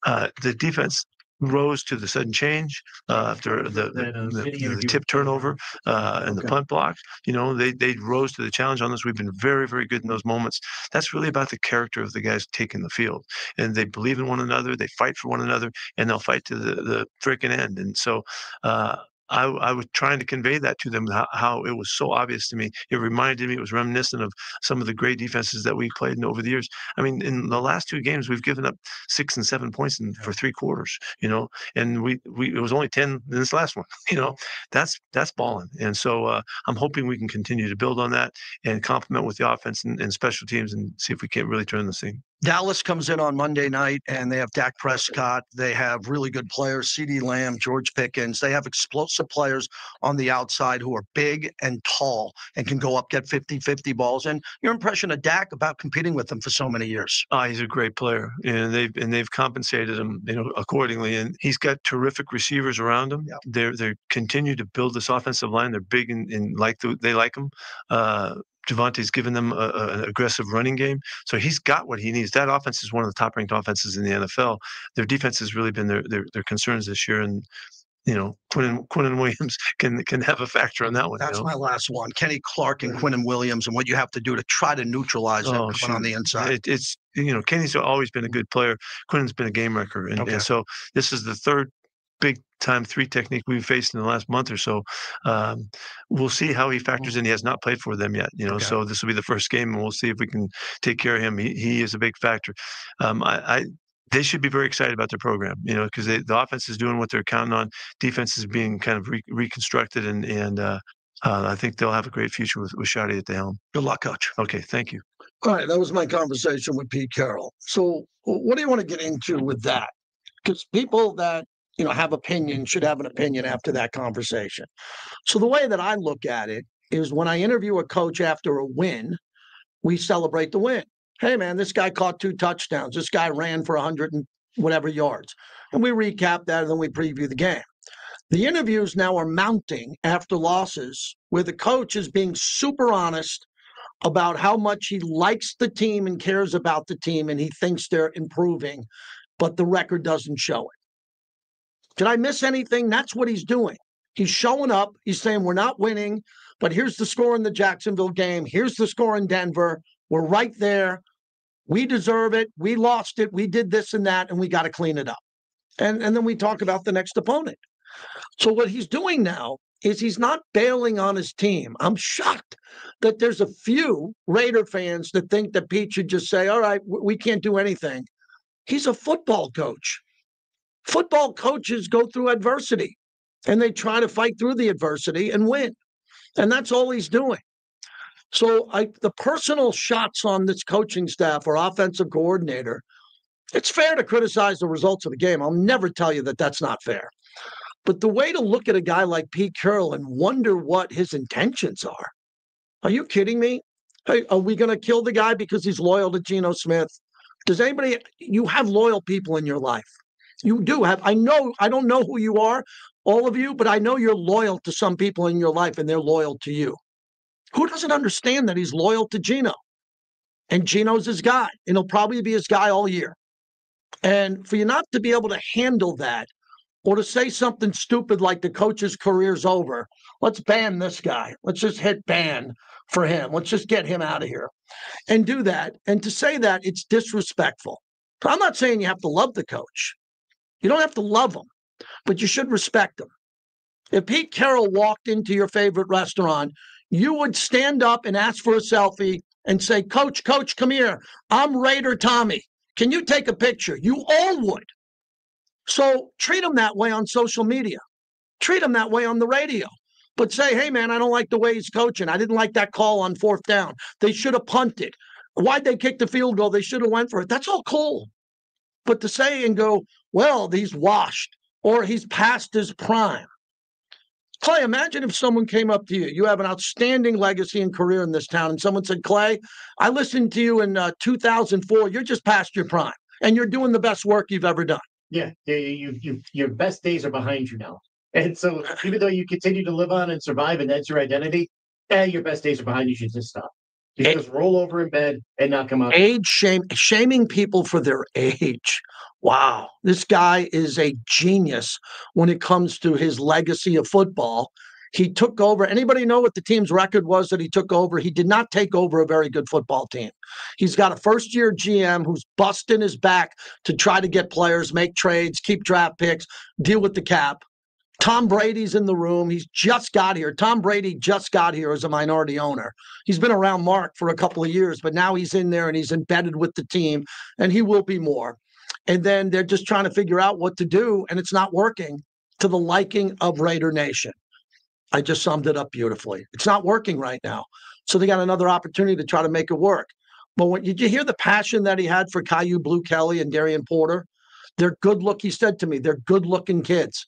the defense rose to the sudden change after the tip turnover and the punt block. They rose to the challenge on this. We've been very, very good in those moments. That's really about the character of the guys taking the field, and they believe in one another. They fight for one another, and they'll fight to the freaking end. And so I was trying to convey that to them, how it was so obvious to me. It reminded me, it was reminiscent of some of the great defenses that we played in over the years. I mean, in the last two games, we've given up 6 and 7 points for 3 quarters, and it was only 10 in this last one, that's balling. And so I'm hoping we can continue to build on that and complement with the offense and special teams and see if we can't really turn this thing. Dallas comes in on Monday night, and they have Dak Prescott. They have really good players, CeeDee Lamb, George Pickens. They have explosive players on the outside who are big and tall and can go up, get 50-50 balls. And your impression of Dak about competing with them for so many years? He's a great player, and they've compensated him, accordingly. And he's got terrific receivers around him. Yep. They continue to build this offensive line. They're big and they like him. Javante's given them an aggressive running game. So he's got what he needs. That offense is one of the top-ranked offenses in the NFL. Their defense has really been their concerns this year. And, Quinnen Williams can have a factor on that one. That's my last one. Kenny Clark and Quinnen Williams, and what you have to do to try to neutralize that one on the inside. Kenny's always been a good player. Quinnen's been a game wrecker. And so this is the third big-time 3 technique we've faced in the last month or so. We'll see how he factors in. He has not played for them yet, so this will be the first game, and we'll see if we can take care of him. He is a big factor. They should be very excited about their program, because the offense is doing what they're counting on. Defense is being kind of reconstructed, and I think they'll have a great future with Shadi at the helm. Good luck, Coach. Okay, thank you. All right, that was my conversation with Pete Carroll. So what do you want to get into with that? Because people that have opinions should have an opinion after that conversation. So the way that I look at it is, when I interview a coach after a win, we celebrate the win. Hey, man, this guy caught 2 touchdowns. This guy ran for 100 and whatever yards. And we recap that, and then we preview the game. The interviews now are mounting after losses, where the coach is being super honest about how much he likes the team and cares about the team, and he thinks they're improving, but the record doesn't show it. Did I miss anything? That's what he's doing. He's showing up. He's saying, we're not winning, but here's the score in the Jacksonville game. Here's the score in Denver. We're right there. We deserve it. We lost it. We did this and that, and we got to clean it up. And then we talk about the next opponent. So what he's doing now is he's not bailing on his team. I'm shocked that there's a few Raider fans that think that Pete should just say, all right, we can't do anything. He's a football coach. Football coaches go through adversity, and they try to fight through the adversity and win. And that's all he's doing. So the personal shots on this coaching staff or offensive coordinator, it's fair to criticize the results of the game. I'll never tell you that that's not fair. But the way to look at a guy like Pete Carroll and wonder what his intentions are you kidding me? Hey, are we going to kill the guy because he's loyal to Geno Smith? You have loyal people in your life. You do have. I don't know who you are, all of you, but I know you're loyal to some people in your life and they're loyal to you. Who doesn't understand that he's loyal to Geno? And Geno's his guy, and he'll probably be his guy all year. And for you not to be able to handle that or to say something stupid like the coach's career's over, let's ban this guy. Let's just hit ban for him. Let's just get him out of here and do that. And to say that, it's disrespectful. I'm not saying you have to love the coach. You don't have to love him, but you should respect him. If Pete Carroll walked into your favorite restaurant, you would stand up and ask for a selfie and say, Coach, come here. I'm Raider Tommy. Can you take a picture? You all would. So treat him that way on social media. Treat him that way on the radio. But say, hey, man, I don't like the way he's coaching. I didn't like that call on 4th down. They should have punted. Why'd they kick the field goal? They should have went for it. That's all cool. But to say and go, well, he's washed or he's past his prime. Clay, imagine if someone came up to you. You have an outstanding legacy and career in this town, and someone said, Clay, I listened to you in 2004. You're just past your prime, and you're doing the best work you've ever done. Yeah, your best days are behind you now. And so even though you continue to live on and survive, and that's your identity, your best days are behind you. You should just stop. You should just roll over in bed and not come out. Shaming people for their age. Wow, this guy is a genius when it comes to his legacy of football. He took over. Anybody know what the team's record was that he took over? He did not take over a very good football team. He's got a first-year GM who's busting his back to try to get players, make trades, keep draft picks, deal with the cap. Tom Brady's in the room. He's just got here. Tom Brady just got here as a minority owner. He's been around Mark for a couple of years, but now he's in there and he's embedded with the team, and he will be more. And then they're just trying to figure out what to do, and it's not working to the liking of Raider Nation. I just summed it up beautifully. It's not working right now. So they got another opportunity to try to make it work. But did you hear the passion that he had for Caillou Blue Kelly and Darian Porter? They're he said to me, they're good-looking kids.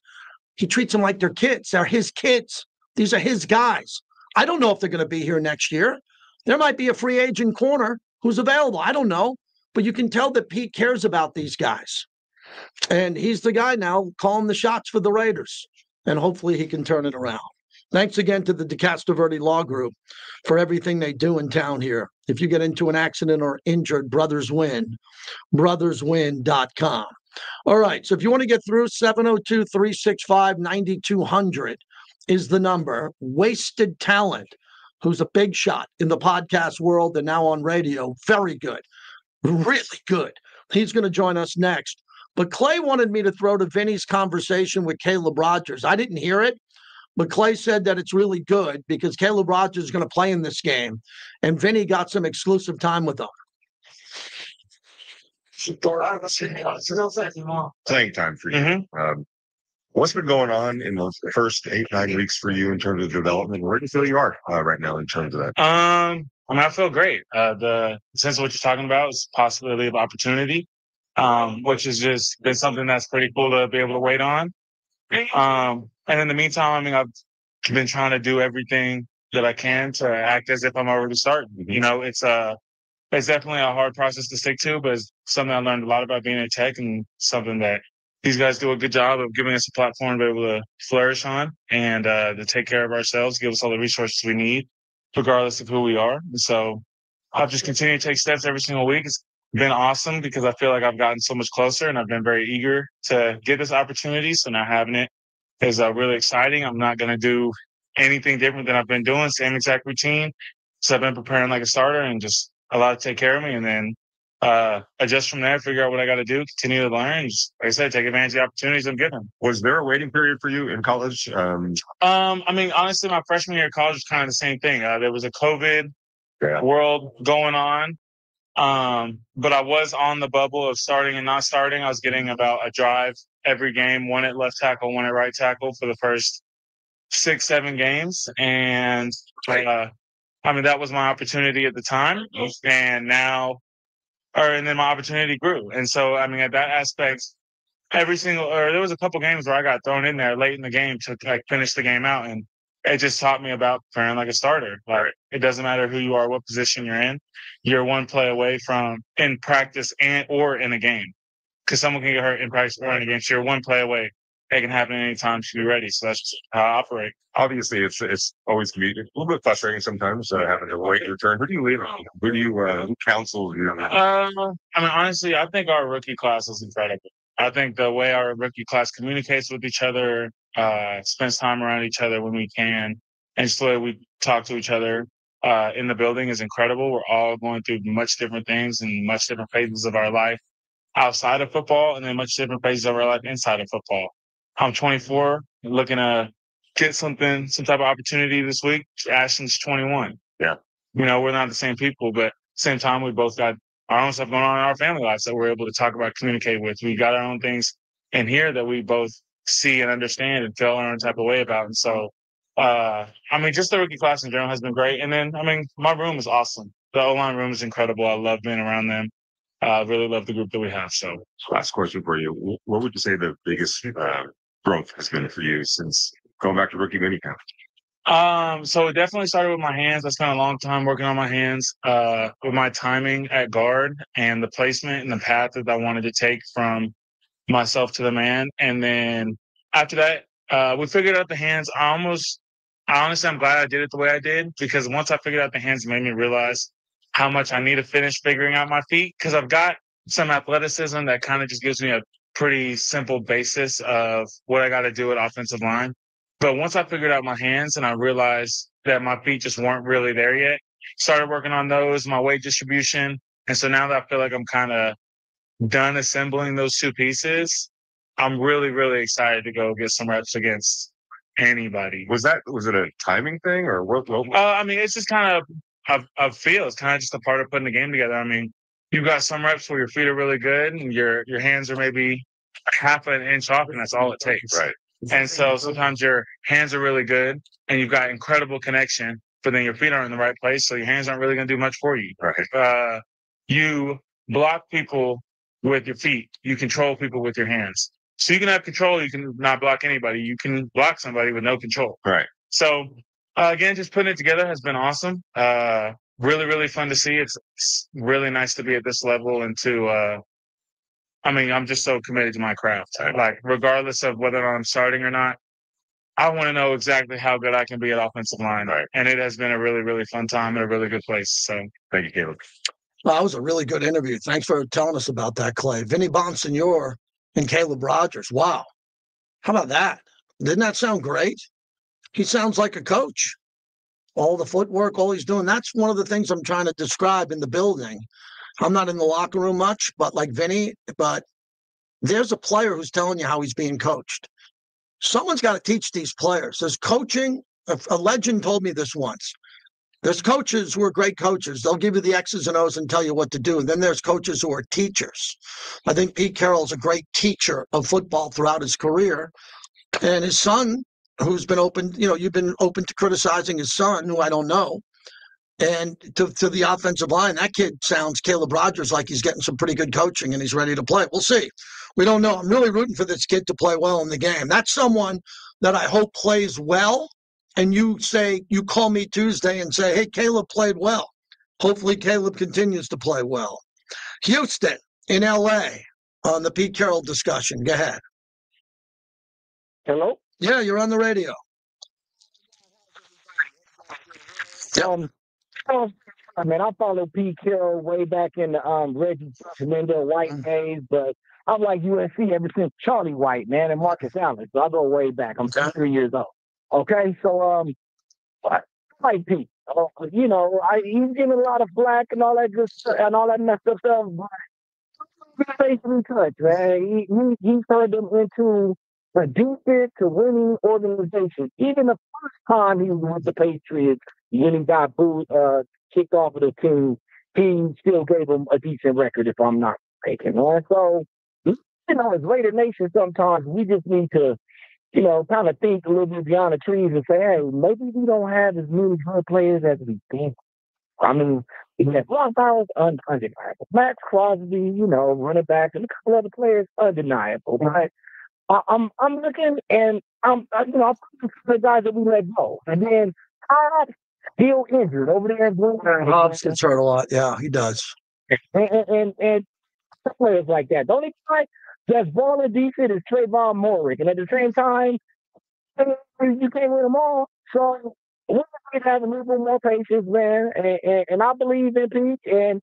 He treats them like they're kids. They're his kids. These are his guys. I don't know if they're going to be here next year. There might be a free agent corner who's available. I don't know. But you can tell that Pete cares about these guys. And he's the guy now calling the shots for the Raiders. And hopefully he can turn it around. Thanks again to the DeCastroverde Law Group for everything they do in town here. If you get into an accident or injured, brothers win. Brotherswin.com. All right. So if you want to get through, 702-365-9200 is the number. Wasted Talent, who's a big shot in the podcast world and now on radio. Very good. Really good. He's going to join us next. But Clay wanted me to throw to Vinny's conversation with Caleb Rogers. I didn't hear it, but Clay said that it's really good because Caleb Rogers is going to play in this game, and Vinny got some exclusive time with him. Playing time for you. What's been going on in the first 8-9 weeks for you in terms of development? Where do you feel you are right now in terms of that? I feel great. The sense of what you're talking about is possibility of opportunity, which has just been something that's pretty cool to be able to wait on. And in the meantime, I've been trying to do everything that I can to act as if I'm already starting. You know, it's definitely a hard process to stick to, but it's something I learned a lot about being in tech and something that these guys do a good job of giving us a platform to be able to flourish on and to take care of ourselves, give us all the resources we need, regardless of who we are. And so I've just continued to take steps every single week. It's been awesome because I feel like I've gotten so much closer and I've been very eager to get this opportunity. So now having it is really exciting. I'm not going to do anything different than I've been doing, same exact routine. So I've been preparing like a starter and just allow it to take care of me and then adjust from there, figure out what I got to do, continue to learn. Just, like I said, take advantage of the opportunities I'm getting. Was there a waiting period for you in college? Honestly, my freshman year of college was kind of the same thing. There was a COVID world going on. But I was on the bubble of starting and not starting. I was getting about a drive every game, one at left tackle, one at right tackle for the first 6-7 games. And that was my opportunity at the time. And then my opportunity grew. And so, at that aspect, there was a couple games where I got thrown in there late in the game to finish the game out. And it just taught me about preparing like a starter. Like, it doesn't matter who you are, what position you're in. You're one play away from in practice or in a game. Because someone can get hurt in practice or in a game. So you're one play away. It can happen at any time to be ready. So that's just how I operate. Obviously, it's always can be a little bit frustrating sometimes having to wait your turn. Who do you lean on? Who counsels you? Honestly, I think our rookie class is incredible. I think the way our rookie class communicates with each other, spends time around each other when we can, and just the way we talk to each other in the building is incredible. We're all going through much different things and much different phases of our life outside of football, and then much different phases of our life inside of football. I'm 24, looking to get some type of opportunity this week. Ashton's 21. Yeah. We're not the same people, but at the same time, we both got our own stuff going on in our family lives that we're able to talk about, communicate with. We got our own things in here that we both see and understand and feel our own type of way about. And so, just the rookie class in general has been great. And then, my room is awesome. The O-line room is incredible. I love being around them. Really love the group that we have. So, last question for you. What would you say the biggest growth has been for you since going back to rookie minicamp? So it definitely started with my hands. I spent a long time working on my hands, with my timing at guard and the placement and the path that I wanted to take from myself to the man. And then after that, we figured out the hands. Honestly, I'm glad I did it the way I did, because once I figured out the hands, it made me realize how much I need to finish figuring out my feet, because I've got some athleticism that kind of just gives me a pretty simple basis of what I got to do at offensive line. But once I figured out my hands and I realized that my feet just weren't really there yet, started working on those, my weight distribution. And so now that I feel like I'm kind of done assembling those two pieces, I'm really, really excited to go get some reps against anybody. Was it a timing thing or what? It's just kind of a feel. It's kind of just a part of putting the game together. You've got some reps where your feet are really good and your hands are maybe half an inch off, and that's all it takes. Right. And so sometimes your hands are really good and you've got incredible connection, but then your feet aren't in the right place, so your hands aren't really going to do much for you. Right. You block people with your feet. You control people with your hands. So you can have control. You can not block anybody. You can block somebody with no control. Right. So, again, just putting it together has been awesome. Really, really fun to see. It's really nice to be at this level and to I'm just so committed to my craft. Like, regardless of whether or not I'm starting or not, I want to know exactly how good I can be at offensive line. Right. And it has been a really, really fun time and a really good place. So thank you, Caleb. Well, that was a really good interview. Thanks for telling us about that, Clay. Vinny Bonsignore and Caleb Rogers. Wow. How about that? Didn't that sound great? He sounds like a coach. All the footwork, all he's doing. That's one of the things I'm trying to describe in the building. I'm not in the locker room much, but like Vinny, but there's a player who's telling you how he's being coached. Someone's got to teach these players. There's coaching. A legend told me this once. There's coaches who are great coaches. They'll give you the X's and O's and tell you what to do. And then there's coaches who are teachers. I think Pete Carroll's a great teacher of football throughout his career. And his son, who's been open, you've been open to criticizing his son, who I don't know. And to the offensive line, that kid sounds, Caleb Rogers, like he's getting some pretty good coaching and he's ready to play. We'll see. We don't know. I'm really rooting for this kid to play well in the game. That's someone that I hope plays well. And you call me Tuesday and say, hey, Caleb played well. Hopefully Caleb continues to play well. Houston in L.A. on the Pete Carroll discussion. Go ahead. Hello? Yeah, you're on the radio. I followed Pete Carroll way back in the Reggie Mendel White days, but I'm like USC ever since Charlie White, man, and Marcus Allen. So I go way back. I'm 23 years old. Okay, so I like Pete. He's getting a lot of flack and all that good stuff and all that messed up stuff, but he's basically touch, man. He turned them into a defense to winning organization. Even the first time he was with the Patriots, when he got booed, kicked off of the team, he still gave them a decent record, if I'm not mistaken. And so, as Raider Nation, sometimes we just need to, kind of think a little bit beyond the trees and say, hey, maybe we don't have as many good players as we think. I mean, we have Brock Bowers, undeniable. Max Crosby, running back, and a couple other players, undeniable. Right? I'm looking, and I'm the guys that we let go, and then Todd still injured over there in Blue. Hobbs gets hurt a lot. Yeah, he does. And players like that. The only guy that's balling decent is Trayvon Morrick, and at the same time, you can't win them all. So we need to have a little bit more patience, man. And I believe in Pete, and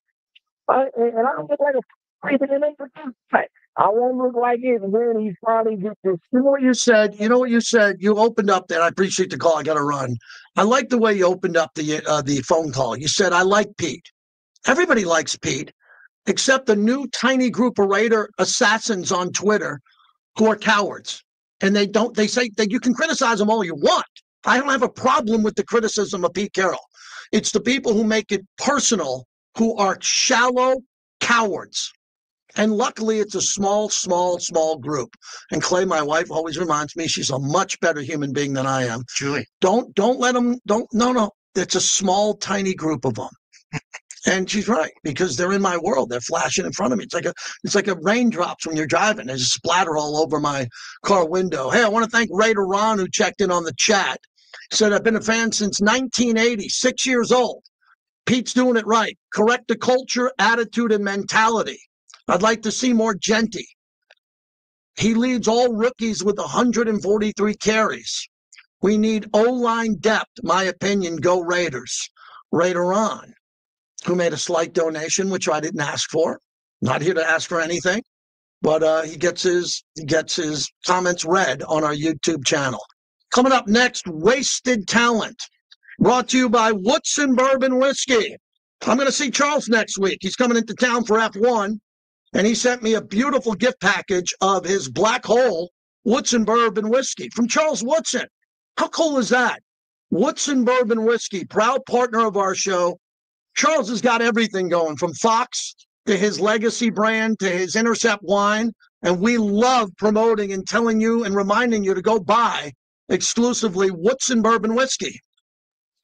I don't look like a creeping in I won't look like it when he's finally get this. You know what you said? You opened up that. I appreciate the call. I got to run. I like the way you opened up the phone call. You said, I like Pete. Everybody likes Pete, except the new tiny group of Raider assassins on Twitter who are cowards. And they say that you can criticize them all you want. I don't have a problem with the criticism of Pete Carroll. It's the people who make it personal who are shallow cowards. And luckily, it's a small group. And Clay, my wife, always reminds me she's a much better human being than I am. Julie, don't let them. No. It's a small, tiny group of them. And she's right, because they're in my world. They're flashing in front of me. It's like a raindrops when you're driving. They just splatter all over my car window. Hey, I want to thank Raider Ron, who checked in on the chat. Said, I've been a fan since 1980, 6 years old. Pete's doing it right. Correct the culture, attitude, and mentality. I'd like to see more Genty. He leads all rookies with 143 carries. We need O-line depth, my opinion. Go Raiders. Raider on, who made a slight donation, which I didn't ask for. Not here to ask for anything, but he gets his comments read on our YouTube channel. Coming up next, Wasted Talent, brought to you by Woodson Bourbon Whiskey. I'm going to see Charles next week. He's coming into town for F1, and he sent me a beautiful gift package of his Black Hole Woodson Bourbon Whiskey from Charles Woodson. How cool is that? Woodson Bourbon Whiskey, proud partner of our show. Charles has got everything going, from Fox to his legacy brand to his Intercept wine, and we love promoting and telling you and reminding you to go buy exclusively Woodson Bourbon Whiskey.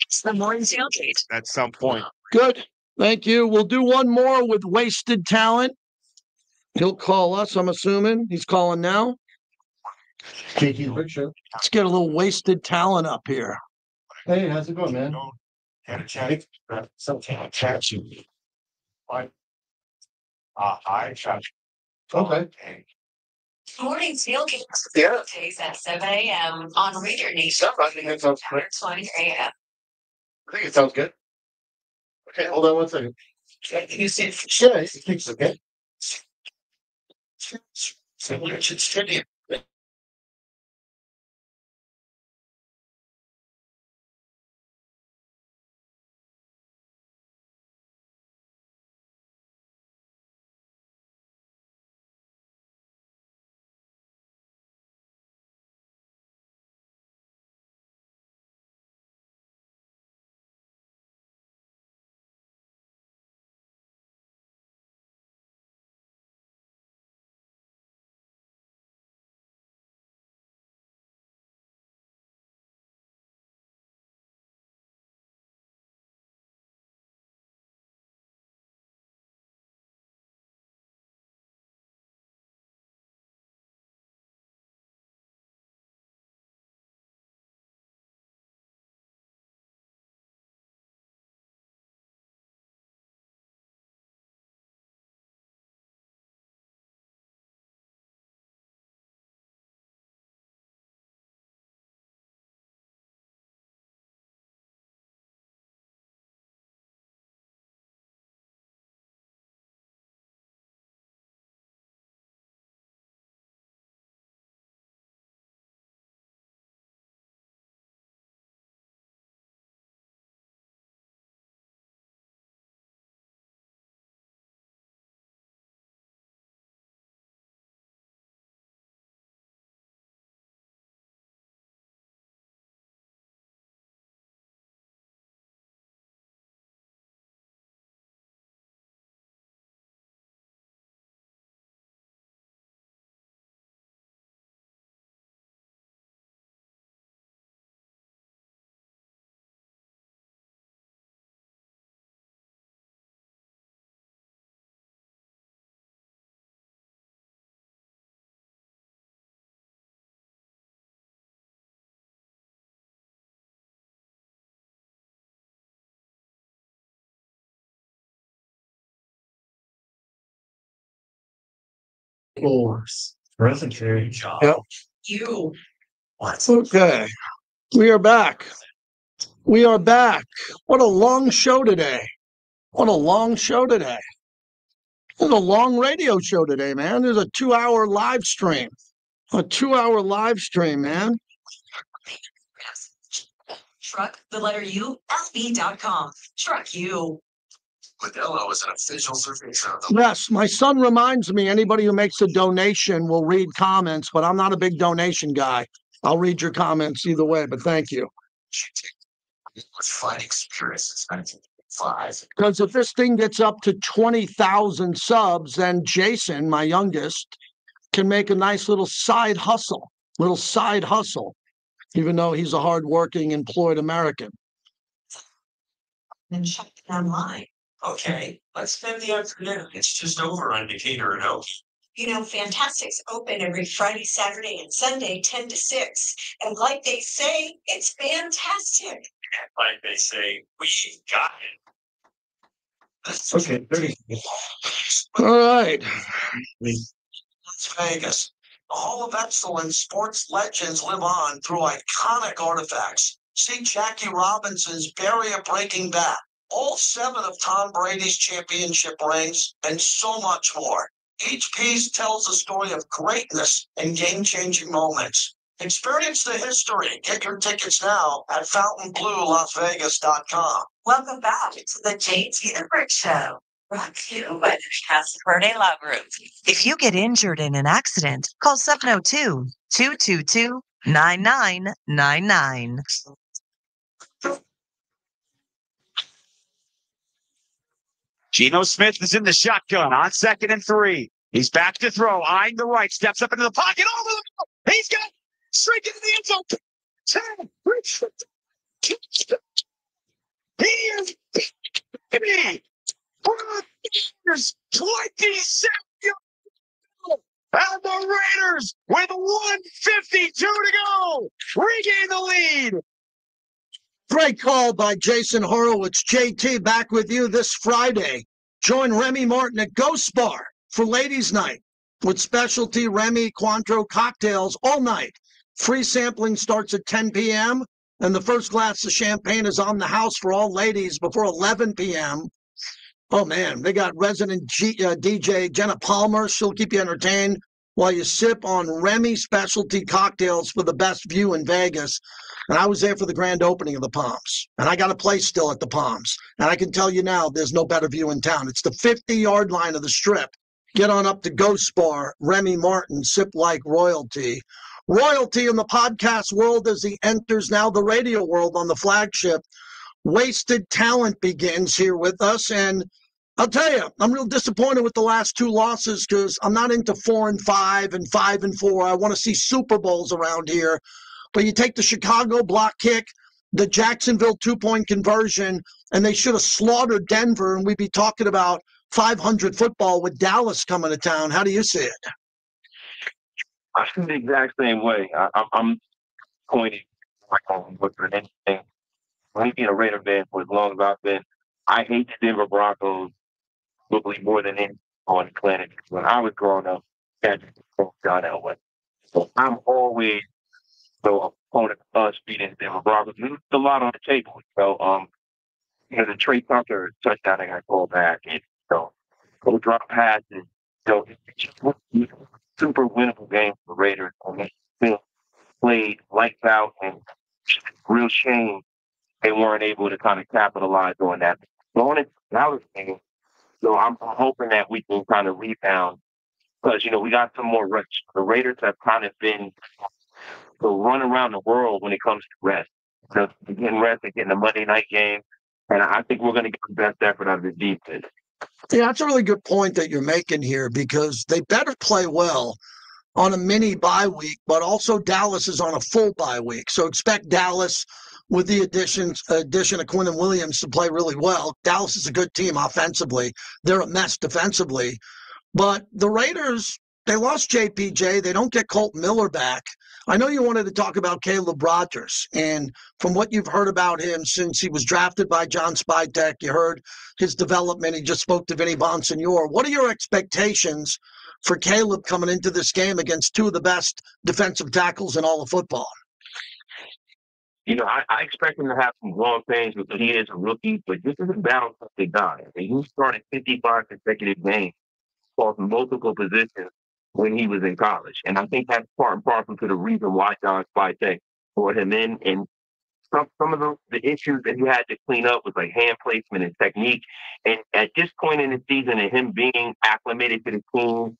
It's the morning tailgate. At some point. Good. Thank you. We'll do one more with Wasted Talent. He'll call us, I'm assuming. He's calling now. JT Quick Show. Let's get a little Wasted Talent up here. Hey, how's it going, man? Had a chat. Something I chat you. What? I chat. Okay. Morning tailgate. Tuesdays at 7 a.m. on Raider Nation. I think that sounds great. 20 a.m. I think it sounds good. Okay, hold on one second. You said, Yeah, it thinks okay. So we should study it. Terrific job. Yep. You. Okay. We are back. We are back. What a long show today. What a long show today. It was a long radio show today, man. There's a 2-hour live stream. A 2-hour live stream, man. Truck, the letter U, LB.com. Truck U. Modelo is an official surveyor of the Yes, my son reminds me anybody who makes a donation will read comments, but I'm not a big donation guy. I'll read your comments either way, but thank you. fighting spirit since 1955. Because if this thing gets up to 20,000 subs, then Jason, my youngest, can make a nice little side hustle, even though he's a hardworking, employed American. And check it online. Okay, let's spend the afternoon. It's just over on Decatur and Oak. You know, Fantastics open every Friday, Saturday, and Sunday, 10 to 6. And like they say, it's fantastic. Like they say, we got it. Okay, 30. All right. Las Vegas. The Hall of Excellence sports legends live on through iconic artifacts. See Jackie Robinson's barrier-breaking bat, all 7 of Tom Brady's championship rings, and so much more. Each piece tells a story of greatness and game-changing moments. Experience the history. Get your tickets now at FountainBlueLasVegas.com. Welcome back to the JT the Brick Show. Brought to you by the Casa Verde Law Group. If you get injured in an accident, call 702-222-9999. Geno Smith is in the shotgun on 2nd and 3. He's back to throw, eyeing the right, steps up into the pocket, over the middle. He's got straight into the end zone. 10. He is baby. 27. And the Raiders with 1:52 to go regain the lead. Great call by Jason Horowitz. JT back with you this Friday. Join Remy Martin at Ghost Bar for Ladies' Night with specialty Remy Cointreau cocktails all night. Free sampling starts at 10 p.m. and the first glass of champagne is on the house for all ladies before 11 p.m. Oh, man, they got resident DJ Jenna Palmer. She'll keep you entertained while you sip on Remy specialty cocktails for the best view in Vegas. And I was there for the grand opening of the Palms. And I got a place still at the Palms. And I can tell you now, there's no better view in town. It's the 50-yard line of the Strip. Get on up to Ghost Bar, Remy Martin, sip like royalty. Royalty in the podcast world as he enters now the radio world on the flagship. Wasted Talent begins here with us. And I'll tell you, I'm real disappointed with the last 2 losses because I'm not into 4-5 and 5-4. I want to see Super Bowls around here. But you take the Chicago block kick, the Jacksonville 2-point conversion, and they should have slaughtered Denver, and we'd be talking about 500 football with Dallas coming to town. How do you see it? I feel the exact same way. I'm pointing with anything. Me being a Raider fan for as long as I've been, I hate the Denver Broncos probably more than any on the planet. When I was growing up, John Elway. So I'm always so opponent of us beating the Denver Broncos. There's a lot on the table. So, the Trey Tucker touchdown that got called back, and go drop passes. So it's super winnable game for the Raiders. They played lights out, and real shame they weren't able to kind of capitalize on that. So on it, Dallas game, so I'm hoping that we can kind of rebound because, we got some more rest. The Raiders have kind of been the run around the world when it comes to rest. So getting rest and getting a Monday night game, and I think we're going to get the best effort out of the defense. Yeah, that's a really good point that you're making here because they better play well on a mini bye week, but also Dallas is on a full bye week. So expect Dallas with the addition of Quinnen Williams to play really well. Dallas is a good team offensively. They're a mess defensively. But the Raiders, they lost JPJ. They don't get Colt Miller back. I know you wanted to talk about Caleb Rogers, and from what you've heard about him since he was drafted by John Spytek, you heard his development. He just spoke to Vinny Bonsignore. What are your expectations for Caleb coming into this game against two of the best defensive tackles in all of football. I expect him to have some growing pains because he is a rookie, but this is a battle-tested guy. He started 55 consecutive games across multiple positions when he was in college. And I think that's part and parcel to the reason why John Spytek brought him in. And some of the issues that he had to clean up was like hand placement and technique. And at this point in the season and him being acclimated to the team,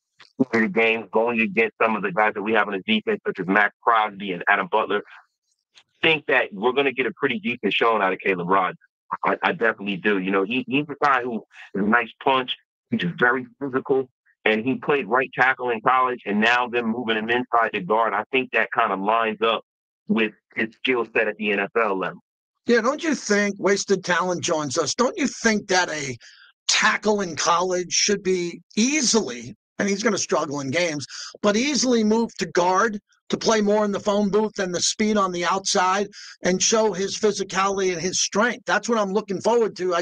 to the games, going against some of the guys that we have on the defense, such as Max Crosby and Adam Butler, think that we're going to get a pretty decent showing out of Caleb Rogers. I definitely do. He's a guy who is a nice punch. He's very physical, and he played right tackle in college, and now them moving him inside the guard. I think that kind of lines up with his skill set at the NFL level. Yeah, don't you think, Wasted Talent joins us, don't you think that a tackle in college should be easily, and he's going to struggle in games, but easily moved to guard to play more in the phone booth and the speed on the outside and show his physicality and his strength? That's what I'm looking forward to.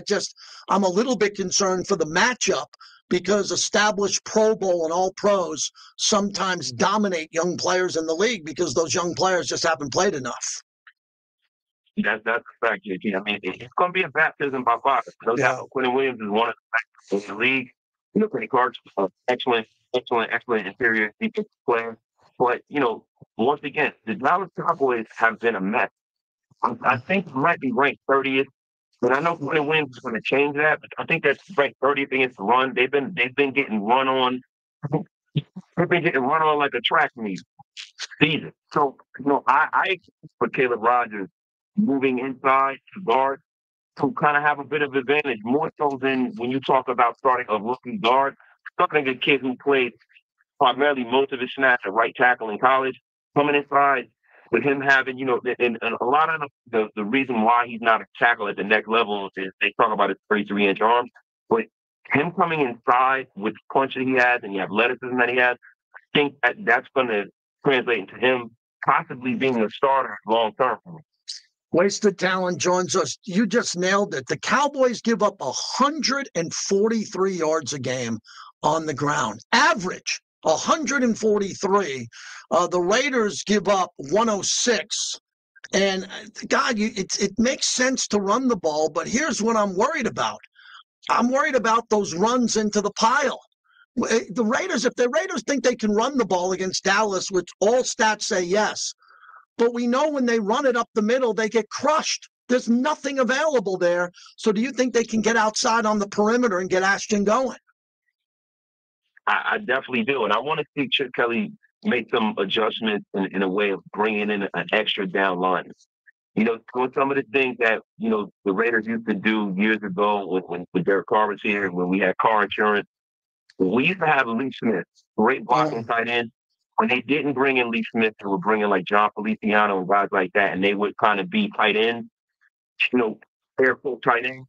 I'm a little bit concerned for the matchup because established Pro Bowl and all pros sometimes dominate young players in the league because those young players just haven't played enough. That's a fact, JT. I mean, it's going to be a baptism by fire. No doubt. Quentin Williams is one of the best in the league. Kenny Clark's excellent interior defensive player. But, once again, the Dallas Cowboys have been a mess. I think it might be ranked 30th. But I know Quentin Williams is going to change that. But I think that's ranked 30th against the run. They've been getting run on. They've been getting run on like a track meet season. So, I expect for Caleb Rogers moving inside to guard to kind of have a bit of advantage, more so than when you talk about starting a rookie guard. Starting a kid who played primarily most of his snaps at right tackle in college, coming inside with him having, and a lot of the reason why he's not a tackle at the next level is they talk about his 33-inch arms, but him coming inside with the punch that he has and the athleticism that he has, I think that's going to translate into him possibly being a starter long-term for me. Wasted Talent joins us. You just nailed it. The Cowboys give up 143 yards a game on the ground. Average 143. The Raiders give up 106. And God, it makes sense to run the ball, but here's what I'm worried about. I'm worried about those runs into the pile. The Raiders, if the Raiders think they can run the ball against Dallas, which all stats say yes, but we know when they run it up the middle, they get crushed. There's nothing available there. So do you think they can get outside on the perimeter and get Ashton going? I definitely do. And I want to see Chip Kelly make some adjustments in a way of bringing in an extra down line. Doing some of the things that, the Raiders used to do years ago when Derek Carr was here, when we had car insurance. We used to have Lee Smith, great blocking tight end. When they didn't bring in Lee Smith, they were bringing like John Feliciano and guys like that, and they would kind of be tight ends, airport tight end.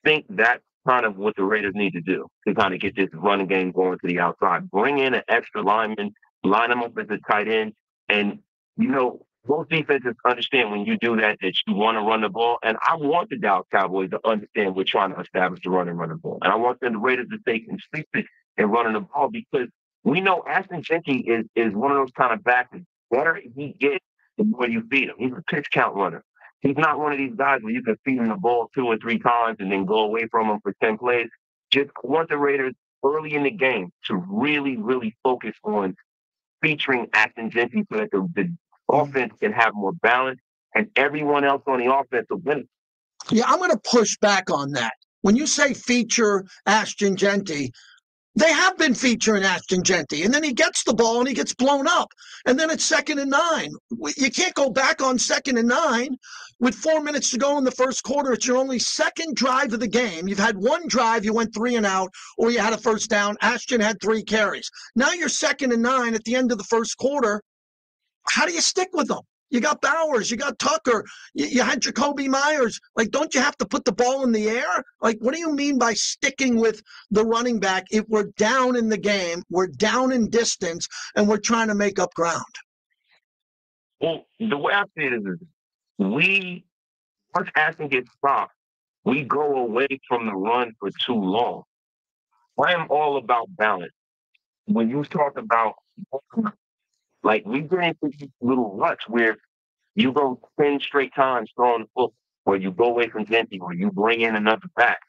I think that's kind of what the Raiders need to do to kind of get this running game going to the outside. Bring in an extra lineman, line them up as a tight end, and, most defenses understand when you do that you want to run the ball. And I want the Dallas Cowboys to understand we're trying to establish the run the ball. And I want the Raiders to stay consistent in running the ball because we know Ashton Jeanty is one of those kind of backs. The better he gets, the more you feed him. He's a pitch count runner. He's not one of these guys where you can feed him the ball 2 or 3 times and then go away from him for 10 plays. Just want the Raiders early in the game to really, really focus on featuring Ashton Jeanty so that the offense can have more balance and everyone else on the offense will win. Yeah, I'm going to push back on that. When you say feature Ashton Jeanty, they have been featuring Ashton Jeanty, and then he gets the ball and he gets blown up. And then it's 2nd and 9. You can't go back on 2nd and 9 with 4 minutes to go in the first quarter. It's your only second drive of the game. You've had one drive, you went 3 and out, or you had a first down. Ashton had 3 carries. Now you're 2nd and 9 at the end of the first quarter. How do you stick with them? You got Bowers, you got Tucker, you had Jacoby Myers. Like, don't you have to put the ball in the air? Like, what do you mean by sticking with the running back if we're down in the game, we're down in distance, and we're trying to make up ground? Well, the way I see it is once Ashton gets stopped, we go away from the run for too long. I am all about balance. when you talk about, like, we get into these little ruts where you go 10 straight times throwing the football, or you go away from Zinty, or you bring in another back.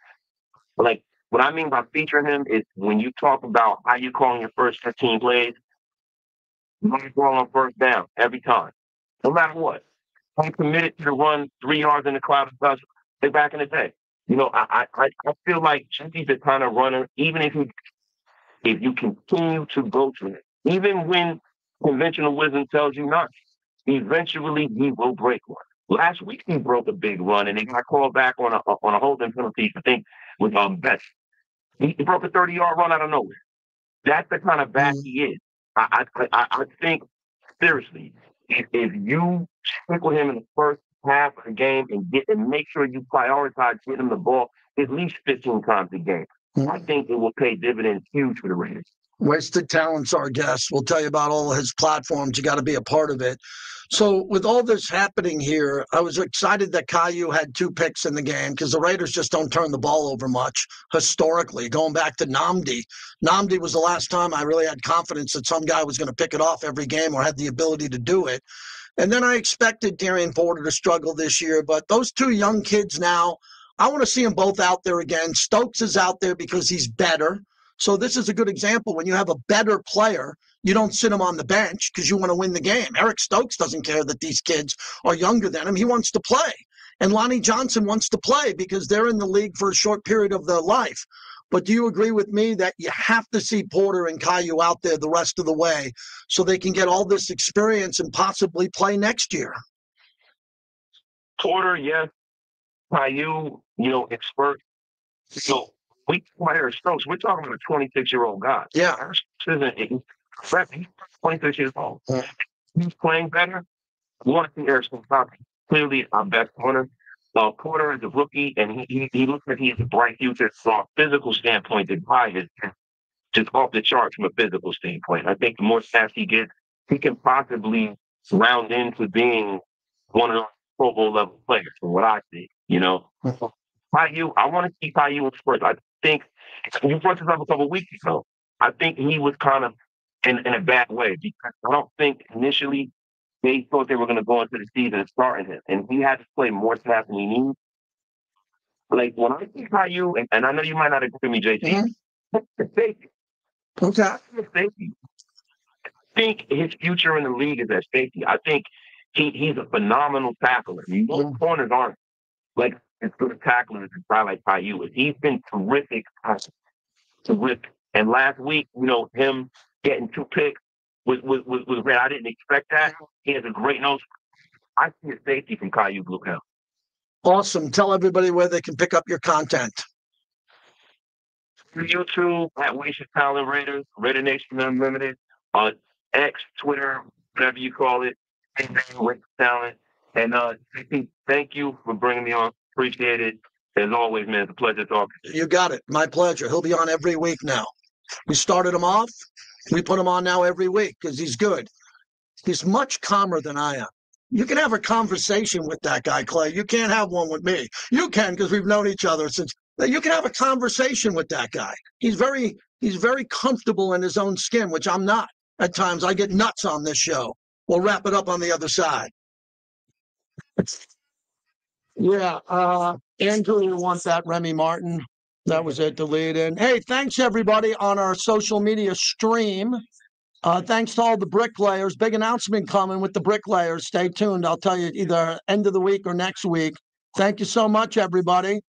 Like, what I mean by featuring him is when you talk about how you calling your first 15 plays, you're going to call on first down every time, no matter what. I'm committed to the run 3 yards in the cloud of dust like back in the day. You know, I feel like Zinty's the kind of runner, even if you continue to go to it, even when conventional wisdom tells you not, eventually he will break one. Last week he broke a big run and he got called back on a holding penalty, I think, with Betts. He broke a 30-yard run out of nowhere. That's the kind of back he is. I think, seriously, if you stick with him in the first half of the game and make sure you prioritize getting him the ball at least 15 times a game, I think it will pay dividends huge for the Raiders. Wasted Talent's our guest. We'll tell you about all his platforms. You got to be a part of it. So with all this happening here, I was excited that Caillou had 2 picks in the game because the Raiders just don't turn the ball over much historically. Going back to Nnamdi. Nnamdi was the last time I really had confidence that some guy was going to pick it off every game or had the ability to do it. And then I expected Darian Porter to struggle this year. But those 2 young kids now, I want to see them both out there again. Stokes is out there because he's better. So this is a good example. When you have a better player, you don't sit him on the bench because you want to win the game. Eric Stokes doesn't care that these kids are younger than him. He wants to play. And Lonnie Johnson wants to play because they're in the league for a short period of their life. But do you agree with me that you have to see Porter and Caillou out there the rest of the way so they can get all this experience and possibly play next year? Porter, yes. Caillou, expert. We player Stokes, we're talking about a 26-year-old guy. Yeah. He's 26 years old. He's playing better. You want to see Eric Stokes clearly our best corner. Porter is a rookie, and he looks like he has a bright future from a physical standpoint. The guy is just off the charts from a physical standpoint. I think the more stats he gets, he can possibly round into being one of those Pro Bowl level players, from what I see. Caillou, I want to see Caillou in Spurs. I think you brought this up a couple of weeks ago. I think he was kind of in a bad way because I don't think initially they thought they were going to go into the season starting him, and he had to play more snaps than he needs. Like when I see Caillou, and I know you might not agree with me, JT. Safety. Okay. Safety. I think his future in the league is at safety. I think he's a phenomenal tackler. Most corners aren't like as good a tackler as a guy like Caillou is. He's been terrific. Terrific. And last week, him getting 2 picks was great. I didn't expect that. He has a great nose. I see a safety from Caillou Blue. Awesome. Tell everybody where they can pick up your content. YouTube at Wasted Talent Raiders, Raider Nation Unlimited, on X, Twitter, whatever you call it, Wasted Talent. And thank you for bringing me on. Appreciate it. As always, man, it's a pleasure talking. You got it. My pleasure. He'll be on every week now. We started him off. We put him on now every week because he's good. He's much calmer than I am. You can have a conversation with that guy, Clay. You can't have one with me. You can because we've known each other since. You can have a conversation with that guy. He's very comfortable in his own skin, which I'm not. At times, I get nuts on this show. We'll wrap it up on the other side. Yeah, Andrew wants that Remy Martin. That was it, delete in. Hey, thanks everybody on our social media stream. Thanks to all the bricklayers. Big announcement coming with the bricklayers. Stay tuned. I'll tell you either end of the week or next week. Thank you so much, everybody.